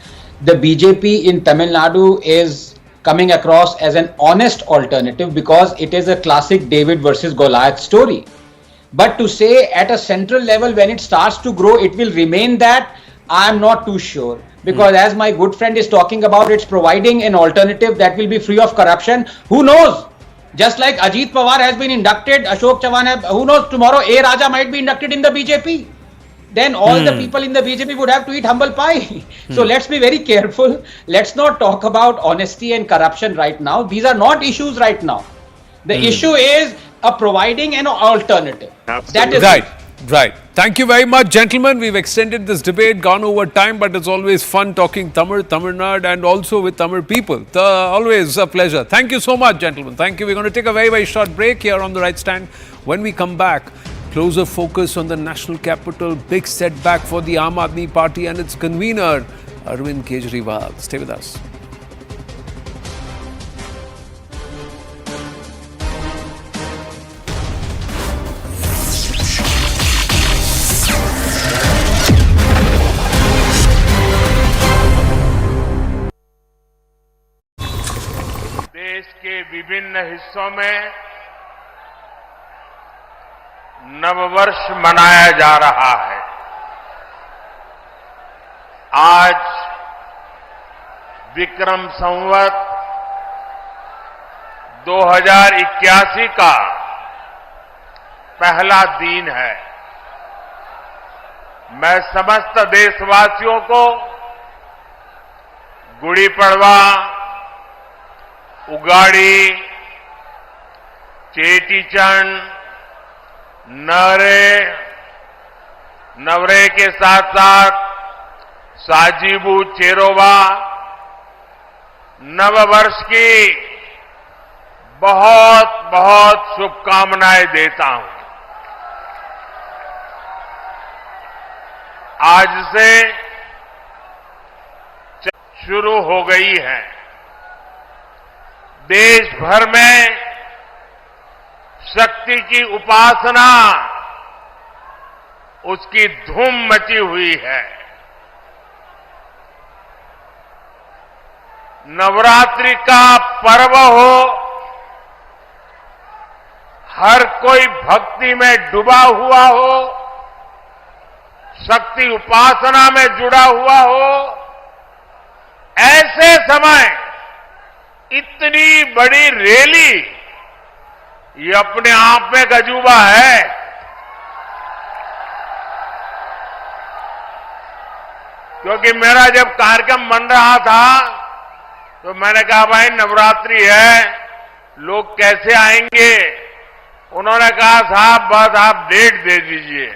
the BJP in Tamil Nadu is coming across as an honest alternative because it is a classic David versus Goliath story. But to say at a central level when it starts to grow, it will remain that, I am not too sure. Because as my good friend is talking about, it's providing an alternative that will be free of corruption. Who knows? Just like Ajit Pawar has been inducted, Ashok Chavan, who knows, tomorrow A. Raja might be inducted in the BJP. Then all the people in the BJP would have to eat humble pie. So let's be very careful. Let's not talk about honesty and corruption right now. These are not issues right now. The issue is providing an alternative. Absolutely. That is right. Thank you very much, gentlemen. We've extended this debate, gone over time, but it's always fun talking Tamil Nadu, and also with Tamil people. Always a pleasure. Thank you so much, gentlemen. Thank you. We're going to take a very, very short break here on The Right Stand. When we come back, closer focus on the national capital, big setback for the Aam Aadmi Party and its convener, Arvind Kejriwal. Stay with us. देश के विभिन्न हिस्सों में नववर्ष मनाया जा रहा है। आज विक्रम संवत 2081 का पहला दिन है। मैं समस्त देशवासियों को गुड़ी पड़वा, उगाड़ी, चेटीचंड, नवरे के साथ साथ साजीबू चेरोबा नववर्ष की बहुत बहुत शुभकामनाएं देता हूं। आज से शुरू हो गई है। देश भर में शक्ति की उपासना, उसकी धूम मची हुई है। नवरात्रि का पर्व हो, हर कोई भक्ति में डूबा हुआ हो, शक्ति उपासना में जुड़ा हुआ हो, ऐसे समय इतनी बड़ी रैली, ये अपने आप में गजूबा है। क्योंकि मेरा जब कार्यक्रम बन रहा था तो मैंने कहा भाई नवरात्रि है, लोग कैसे आएंगे? उन्होंने कहा साहब बस आप डेट दे दीजिए।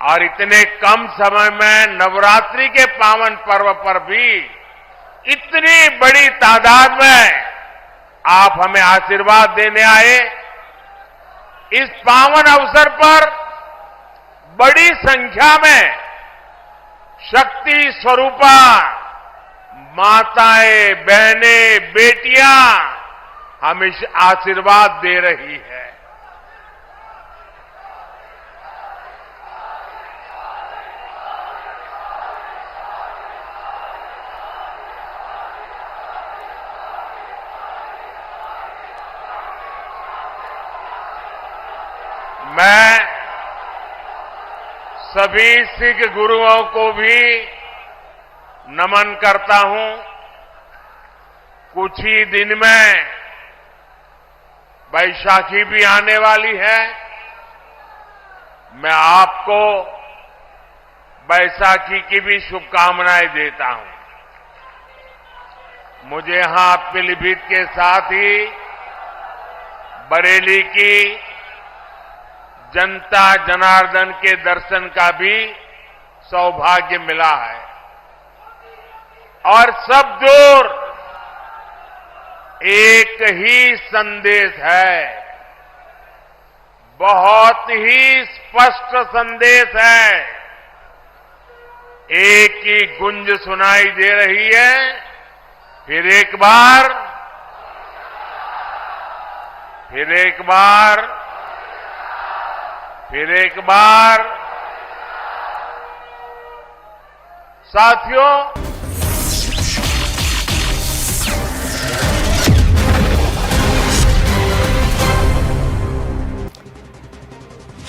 और इतने कम समय में नवरात्रि के पावन पर्व पर भी इतनी बड़ी तादाद में आप हमें आशीर्वाद देने आए। इस पावन अवसर पर बड़ी संख्या में शक्ति स्वरूपा माताएं, बहनें, बेटियां हमें आशीर्वाद दे रही है। मैं सभी सिख गुरुओं को भी नमन करता हूं। कुछ ही दिन में बैसाखी भी आने वाली है। मैं आपको बैसाखी की भी शुभकामनाएं देता हूं। मुझे यहां पीलीभीत के साथ ही बरेली की जनता जनार्दन के दर्शन का भी सौभाग्य मिला है। और सब दूर एक ही संदेश है, बहुत ही स्पष्ट संदेश है। एक ही गुंज सुनाई दे रही है। फिर एक बार, फिर एक बार, फिर एक बार। साथियों,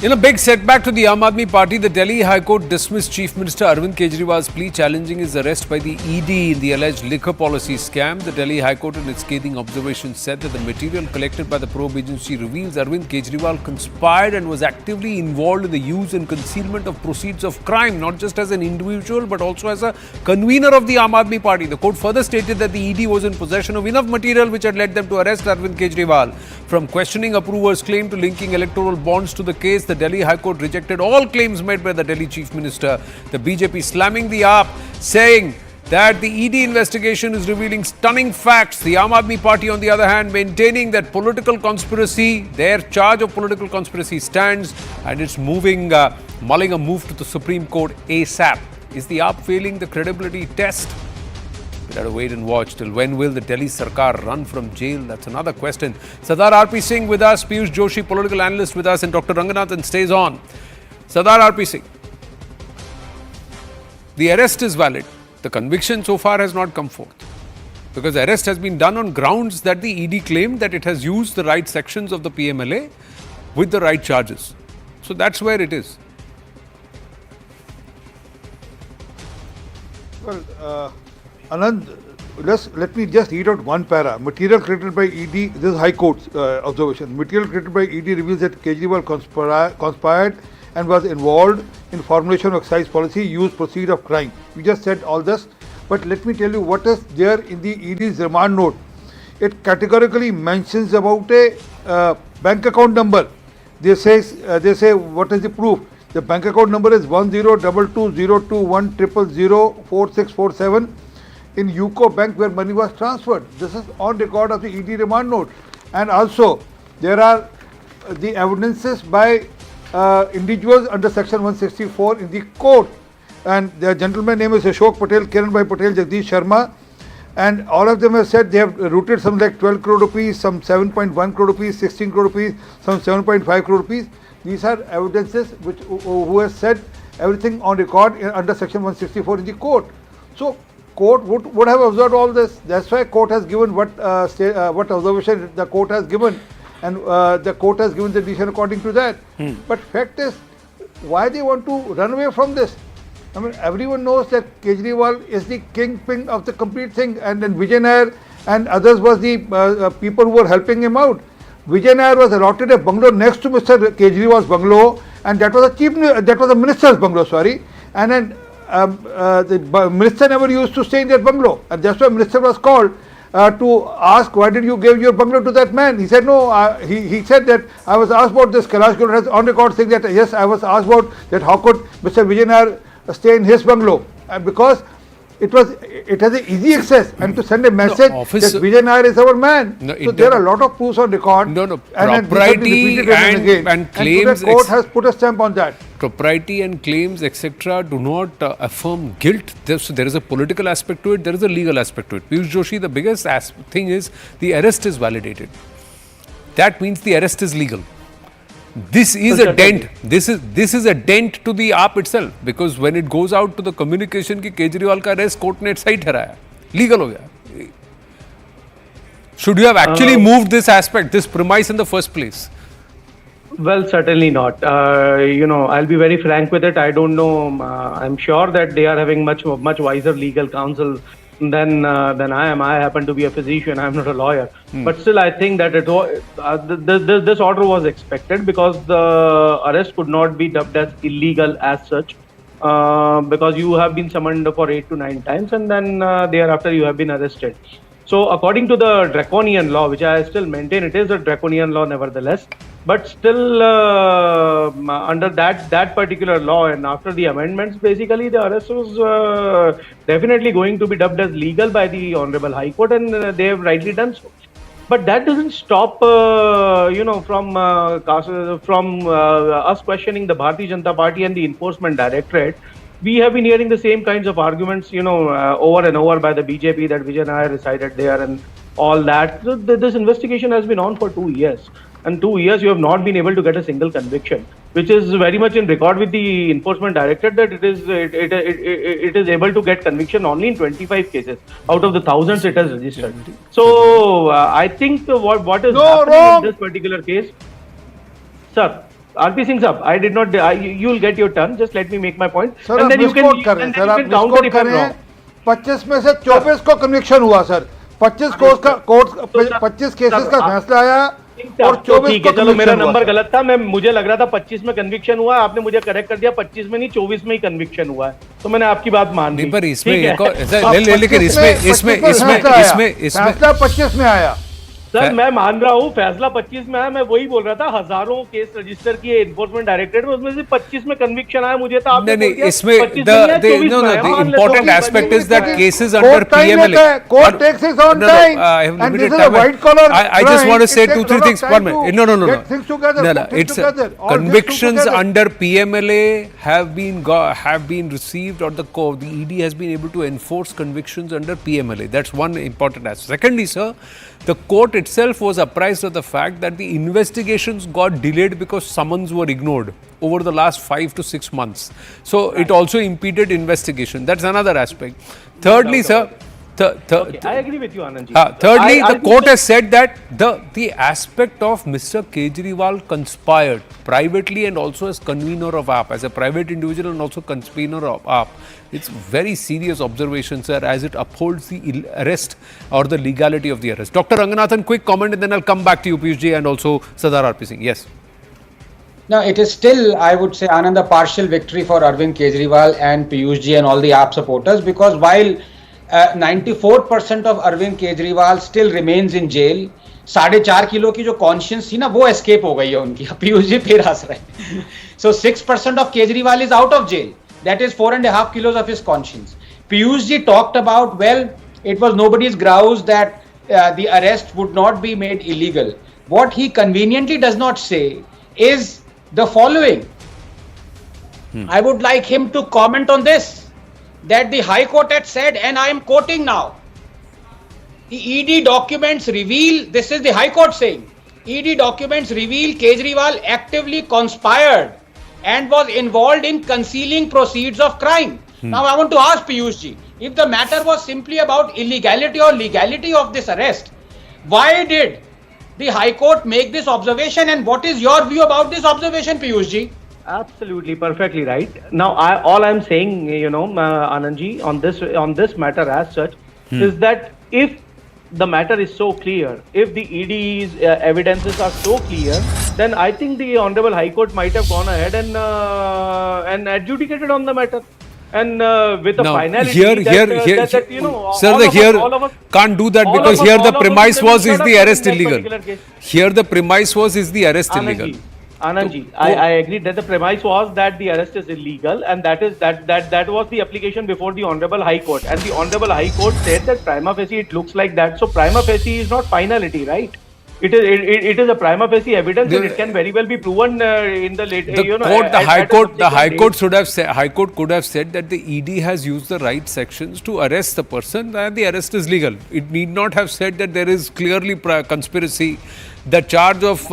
in a big setback to the Aam Aadmi Party, the Delhi High Court dismissed Chief Minister Arvind Kejriwal's plea challenging his arrest by the ED in the alleged liquor policy scam. The Delhi High Court in its scathing observation said that the material collected by the probe agency reveals Arvind Kejriwal conspired and was actively involved in the use and concealment of proceeds of crime, not just as an individual but also as a convener of the Aam Aadmi Party. The court further stated that the ED was in possession of enough material which had led them to arrest Arvind Kejriwal. From questioning approver's claim to linking electoral bonds to the case, the Delhi High Court rejected all claims made by the Delhi Chief Minister. The BJP slamming the AAP, saying that the ED investigation is revealing stunning facts. The Aam Aadmi Party, on the other hand, maintaining that political conspiracy, their charge of political conspiracy stands, and it's mulling a move to the Supreme Court ASAP. Is the AAP failing the credibility test? We'll have to wait and watch. Till when will the Delhi Sarkar run from jail? That's another question. Sardar R.P. Singh with us, Piyush Joshi, political analyst with us, and Dr. Ranganathan stays on. Sardar R.P. Singh, the arrest is valid. The conviction so far has not come forth, because the arrest has been done on grounds that the ED claimed that it has used the right sections of the PMLA with the right charges. So that's where it is. Well, Anand, let me just read out one para. Material created by ED, this is High Court's observation. Material created by ED reveals that Kejriwal conspired and was involved in formulation of excise policy, used proceeds of crime. We just said all this, but let me tell you what is there in the ED's remand note. It categorically mentions about a bank account number. They say what is the proof? The bank account number is 10220210004647 in UCO Bank, where money was transferred. This is on record of the ED remand note. And also there are the evidences by individuals under section 164 in the court, and the gentleman name is Ashok Patel, Kiran Bhai Patel, Jagdish Sharma, and all of them have said they have routed something like 12 crore rupees, some 7.1 crore rupees, 16 crore rupees, some 7.5 crore rupees. These are evidences who has said everything on record under section 164 in the court. So court would have observed all this. That's why court has given what observation the court has given, and the court has given the decision according to that. But fact is, why they want to run away from this? I mean, everyone knows that Kejriwal is the kingpin of the complete thing, and then Vijay Nair and others was the people who were helping him out. Vijay Nair was allotted a bungalow next to Mr. Kejriwal's bungalow, and that was a minister's bungalow, sorry. And then the minister never used to stay in that bungalow, and that's why minister was called to ask, why did you give your bungalow to that man? He said no. He said that I was asked about this. Kailash Gowda has on record saying that yes, I was asked about that. How could Mr. Vijay Nair stay in his bungalow? Because it has an easy access, and to send a message that Vijay Nair is our man. So there are a lot of proofs on record. Propriety and claims. And the court has put a stamp on that. Propriety and claims, etc., do not affirm guilt. There is a political aspect to it. There is a legal aspect to it. Piyush Joshi, the biggest thing is the arrest is validated. That means the arrest is legal. This is a dent. This is a dent to the AAP itself, because when it goes out to the communication कि केजरीवाल का arrest court ने सही ठहराया, legal हो गया. Should you have actually moved this aspect, this premise in the first place? Well, certainly not. I'll be very frank with it. I don't know. I'm sure that they are having much wiser legal counsel than I am. I happen to be a physician. I'm not a lawyer. But still, I think that this order was expected, because the arrest could not be dubbed as illegal as such, because you have been summoned for 8 to 9 times, and then thereafter you have been arrested. So according to the draconian law, which I still maintain it is a draconian law nevertheless, but still under that particular law, and after the amendments, basically the arrest was definitely going to be dubbed as legal by the Honorable High Court, and they have rightly done so. But that doesn't stop from us questioning the Bharatiya Janata Party and the Enforcement Directorate. We have been hearing the same kinds of arguments, over and over by the BJP, that Vijay Nair resided there and all that. So this investigation has been on for 2 years. And 2 years you have not been able to get a single conviction, which is very much in record with the Enforcement Directorate, that it is able to get conviction only in 25 cases out of the thousands it has registered. So I think what is happening in this particular case, sir. RP Singh sir, I did not. You will get your turn. Just let me make my point. Sir, and then you can counter if I'm wrong. 25 में से 24 को conviction हुआ sir. 25 cases का फैसला आया और 24 ठीक है. चलो मेरा नंबर गलत था. मुझे लग रहा था 25 में कन्विक्शन हुआ. आपने मुझे करेक्ट कर दिया. 25 में नहीं 24 में ही कन्विक्शन हुआ है. तो मैंने आपकी बात मान ली. पर इसमें लेकिन इसमें फैसला 25 में आया. सर मैं मान रहा हूँ फैसला 25 में आया, मैं वही बोल रहा था, हजारों केस रजिस्टर किए एनफोर्समेंट डायरेक्टरेट में, उसमें से 25 में कन्विक्शन आया, मुझे तो आपने नहीं, इसमें the important aspect is that cases under PMLA. Court takes its own time. I have And limited this is a time. white collar I just want to say crime. two, It three takes things. a lot of One time minute. No. Get things together. No, Put things it's together. All these convictions together. under PMLA have been received, or the ED has been able to enforce convictions under PMLA. That's one important aspect. Secondly, sir, the court itself was apprised of the fact that the investigations got delayed because summons were ignored over the last 5 to 6 months. So it also impeded investigation. That's another aspect. Thirdly, sir, I agree with you, Anand ji. Thirdly, the court has said that the aspect of Mr. Kejriwal conspired privately and also as convener of AAP, as a private individual and also convener of AAP. It's very serious observation, sir, as it upholds the arrest or the legality of the arrest. Dr. Ranganathan, quick comment and then I'll come back to you, Piyush ji, and also Sardar R.P. Singh. Yes. No, it is still, I would say, Anand, a partial victory for Arvind Kejriwal and Piyush ji and all the AAP supporters, because while 94% of Arvind Kejriwal still remains in jail, 4.5 kilo की जो conscience थी ना, वो escape हो गई है उनकी. पीयूष जी फिर हंस रहे हैं. So 6% of Kejriwal is out of jail. That is 4.5 kilos of his conscience. Piyush ji talked about, well, it was nobody's grouse that the arrest would not be made illegal. What he conveniently does not say is the following. I would like him to comment on this, that the High Court had said, and I am quoting now, the ED documents reveal, this is the High Court saying, ED documents reveal Kejriwal actively conspired and was involved in concealing proceeds of crime. Now I want to ask Piyush ji, if the matter was simply about illegality or legality of this arrest, why did the High Court make this observation, and what is your view about this observation, Piyush ji? Absolutely, perfectly right. Now, all I'm saying, Anand ji, on this matter as such, is that if the matter is so clear, if the ED's evidences are so clear, then I think the Honorable High Court might have gone ahead and adjudicated on the matter. And with a finality all of us can't do that, because here the premise was, is the arrest illegal? Here the premise was, is the arrest illegal? Anand ji, I agree that the premise was that the arrest is illegal, and that was the application before the Honorable High Court, and the Honorable High Court said that prima facie it looks like that. So prima facie is not finality, right? It is a prima facie evidence, and it can very well be proven in the later. The High Court could have said that the ED has used the right sections to arrest the person, and the arrest is legal. It need not have said that there is clearly conspiracy. The charge of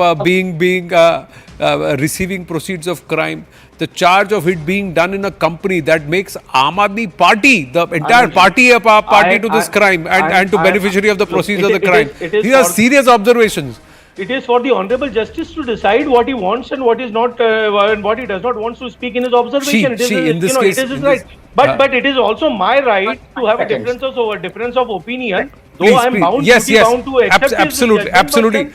receiving proceeds of crime, the charge of it being done in a company that makes Aam Aadmi Party, the entire party a party to this crime, and to beneficiary of the proceeds of the crime. These are serious observations. It is for the Honorable Justice to decide what he wants and what is not, and what he does not want to speak in his observation. It is his right. But it is also my right to have a difference of opinion. Though I am bound to accept absolutely.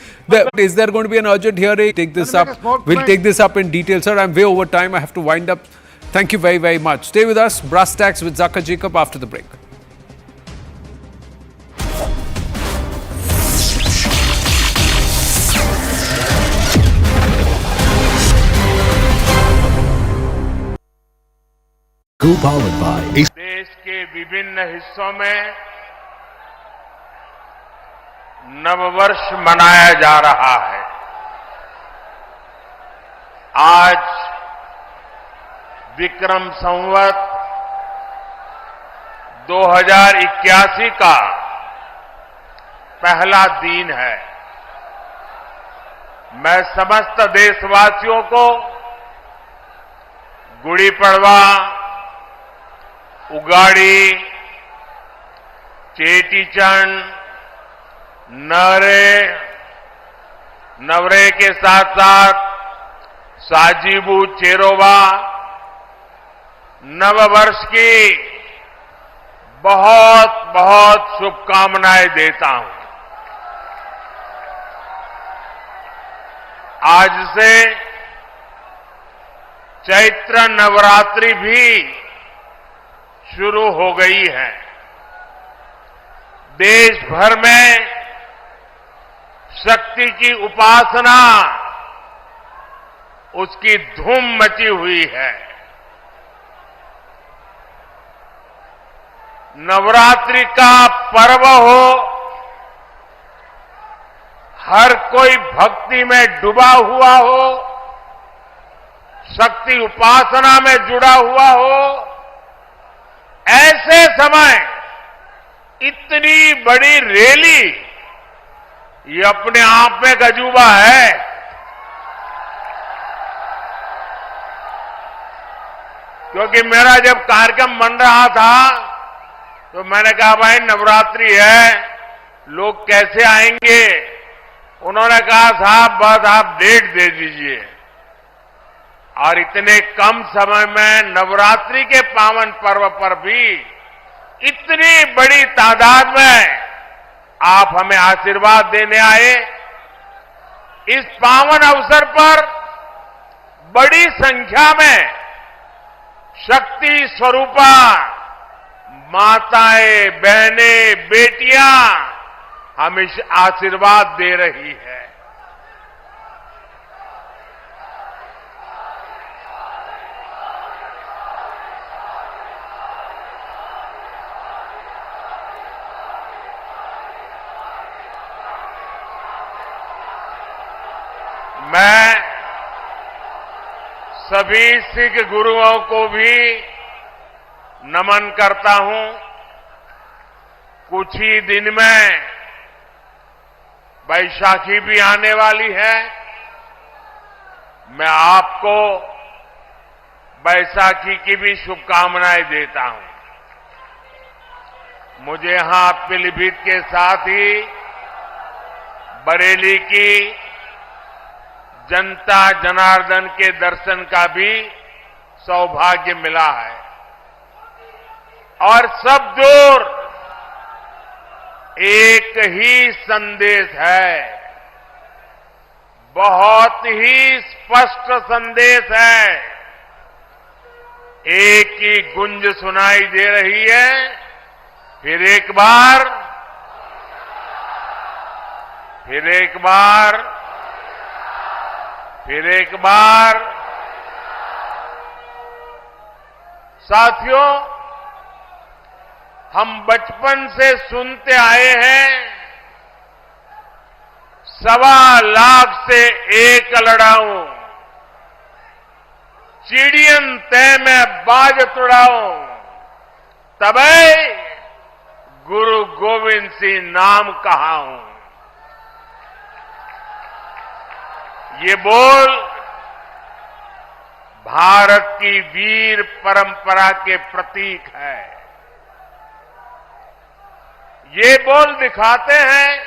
Is there going to be an urgent hearing? Take this up. We'll take this up in detail, sir. I'm way over time. I have to wind up. Thank you very, very much. Stay with us. Brass Tacks with Zaka Jacob after the break. Co-powered by देश के विभिन्न हिस्सों में नववर्ष मनाया जा रहा है. आज विक्रम संवत 2081 का पहला दिन है. मैं समस्त देशवासियों को गुड़ी पड़वा, उगाड़ी, चेटीचंड, नवरे के साथ साथ साजीबू चेरोवा नववर्ष की बहुत बहुत शुभकामनाएं देता हूं. आज से चैत्र नवरात्रि भी शुरू हो गई है. देश भर में शक्ति की उपासना, उसकी धूम मची हुई है। नवरात्रि का पर्व हो, हर कोई भक्ति में डूबा हुआ हो, शक्ति उपासना में जुड़ा हुआ हो, ऐसे समय इतनी बड़ी रैली, ये अपने आप में एक अजूबा है। क्योंकि मेरा जब कार्यक्रम बन रहा था तो मैंने कहा भाई नवरात्रि है, लोग कैसे आएंगे? उन्होंने कहा साहब बस आप डेट दे दीजिए। और इतने कम समय में नवरात्रि के पावन पर्व पर भी इतनी बड़ी तादाद में आप हमें आशीर्वाद देने आए। इस पावन अवसर पर बड़ी संख्या में शक्ति स्वरूपा माताएं, बहनें, बेटियां हमें आशीर्वाद दे रही है। मैं सभी सिख गुरुओं को भी नमन करता हूं। कुछ ही दिन में बैसाखी भी आने वाली है। मैं आपको बैसाखी की भी शुभकामनाएं देता हूं। मुझे यहां पीलीभीत के साथ ही बरेली की जनता जनार्दन के दर्शन का भी सौभाग्य मिला है। और सब दूर एक ही संदेश है, बहुत ही स्पष्ट संदेश है। एक ही गुंज सुनाई दे रही है, फिर एक बार, फिर एक बार, फिर एक बार। साथियों, हम बचपन से सुनते आए हैं, 1.25 लाख से एक लड़ाऊं, चिड़ियन तय में बाज तुड़ाऊं, तबे गुरु गोविंद सिंह नाम कहाऊं। ये बोल भारत की वीर परंपरा के प्रतीक है। ये बोल दिखाते हैं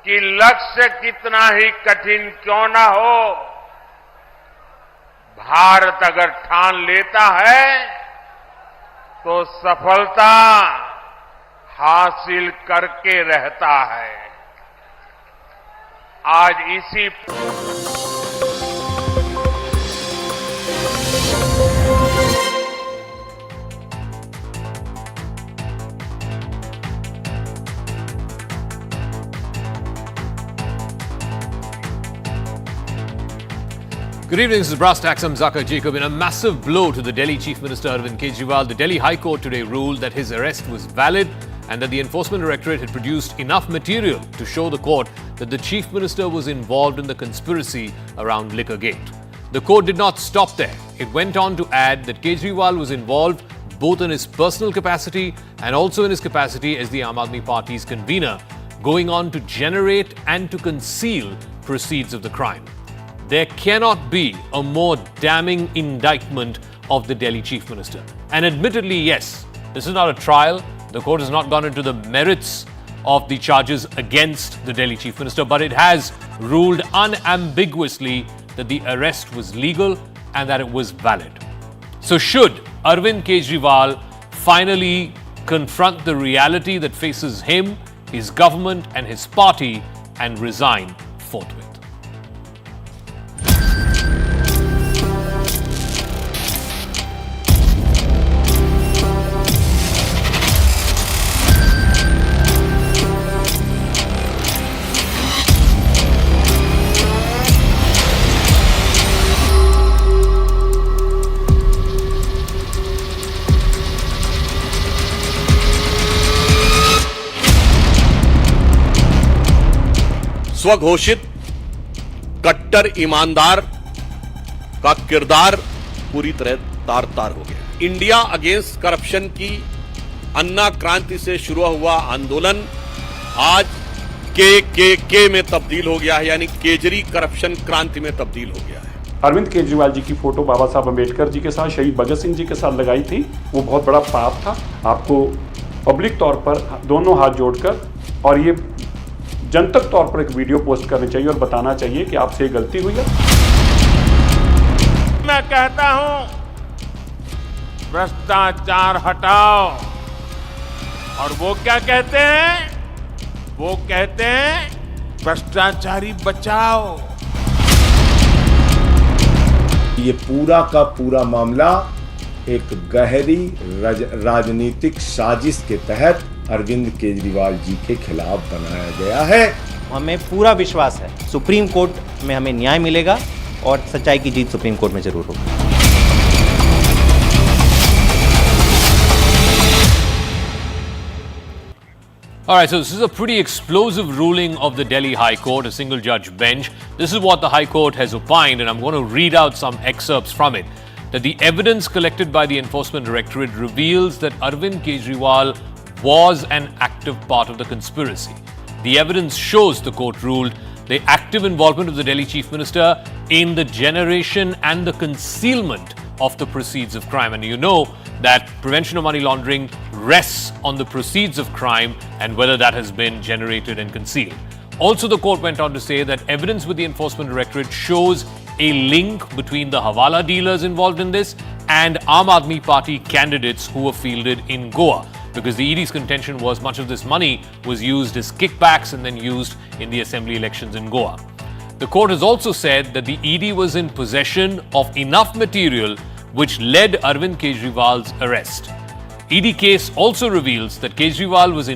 कि लक्ष्य कितना ही कठिन क्यों ना हो, भारत अगर ठान लेता है तो सफलता हासिल करके रहता है। आज इसी Good evening, this is Brass Tax. I'm Zakir Jacob. In a massive blow to the Delhi Chief Minister Arvind Kejriwal, the Delhi High Court today ruled that his arrest was valid and that the Enforcement Directorate had produced enough material to show the court that the Chief Minister was involved in the conspiracy around Liquorgate. The court did not stop there. It went on to add that Kejriwal was involved both in his personal capacity and also in his capacity as the Aam Aadmi Party's convener, going on to generate and to conceal proceeds of the crime. There cannot be a more damning indictment of the Delhi Chief Minister. And admittedly, yes, this is not a trial. The court has not gone into the merits of the charges against the Delhi Chief Minister, but it has ruled unambiguously that the arrest was legal and that it was valid. So should Arvind Kejriwal finally confront the reality that faces him, his government and his party and resign forthwith? स्वघोषित कट्टर ईमानदार का किरदार पूरी तरह तार तार हो गया। इंडिया अगेंस्ट करप्शन की अन्ना क्रांति से शुरू हुआ आंदोलन आज के में तब्दील हो गया है, यानी केजरी करप्शन क्रांति में तब्दील हो गया है। अरविंद केजरीवाल जी की फोटो बाबा साहब अम्बेडकर जी के साथ, शहीद भगत सिंह जी के साथ लगाई थी, वो बहुत बड़ा पाप था। आपको पब्लिक तौर पर दोनों हाथ जोड़कर और ये जनतक तौर पर एक वीडियो पोस्ट करनी चाहिए और बताना चाहिए कि आपसे गलती हुई है। मैं कहता हूं भ्रष्टाचार हटाओ, और वो क्या कहते हैं? वो कहते हैं भ्रष्टाचारी बचाओ। ये पूरा का पूरा मामला एक गहरी राजनीतिक साजिश के तहत अरविंद केजरीवाल जी के खिलाफ बनाया गया है। हमें पूरा विश्वास है सुप्रीम कोर्ट में हमें न्याय मिलेगा और सच्चाई की जीत सुप्रीम कोर्ट में जरूर होगी। All right, so this is a pretty explosive ruling of the Delhi High Court, a single judge bench. This is what the High Court has opined, and I'm going to read out some excerpts from it. That the evidence collected by the Enforcement Directorate reveals that Arvind Kejriwal was an active part of the conspiracy. The evidence shows, the court ruled, the active involvement of the Delhi Chief Minister in the generation and the concealment of the proceeds of crime. And you know that prevention of money laundering rests on the proceeds of crime and whether that has been generated and concealed. Also, the court went on to say that evidence with the Enforcement Directorate shows a link between the Hawala dealers involved in this and Aam Aadmi Party candidates who were fielded in Goa, because the ED's contention was much of this money was used as kickbacks and then used in the assembly elections in Goa. The court has also said that the ED was in possession of enough material which led Arvind Kejriwal's arrest. ED case also reveals that Kejriwal was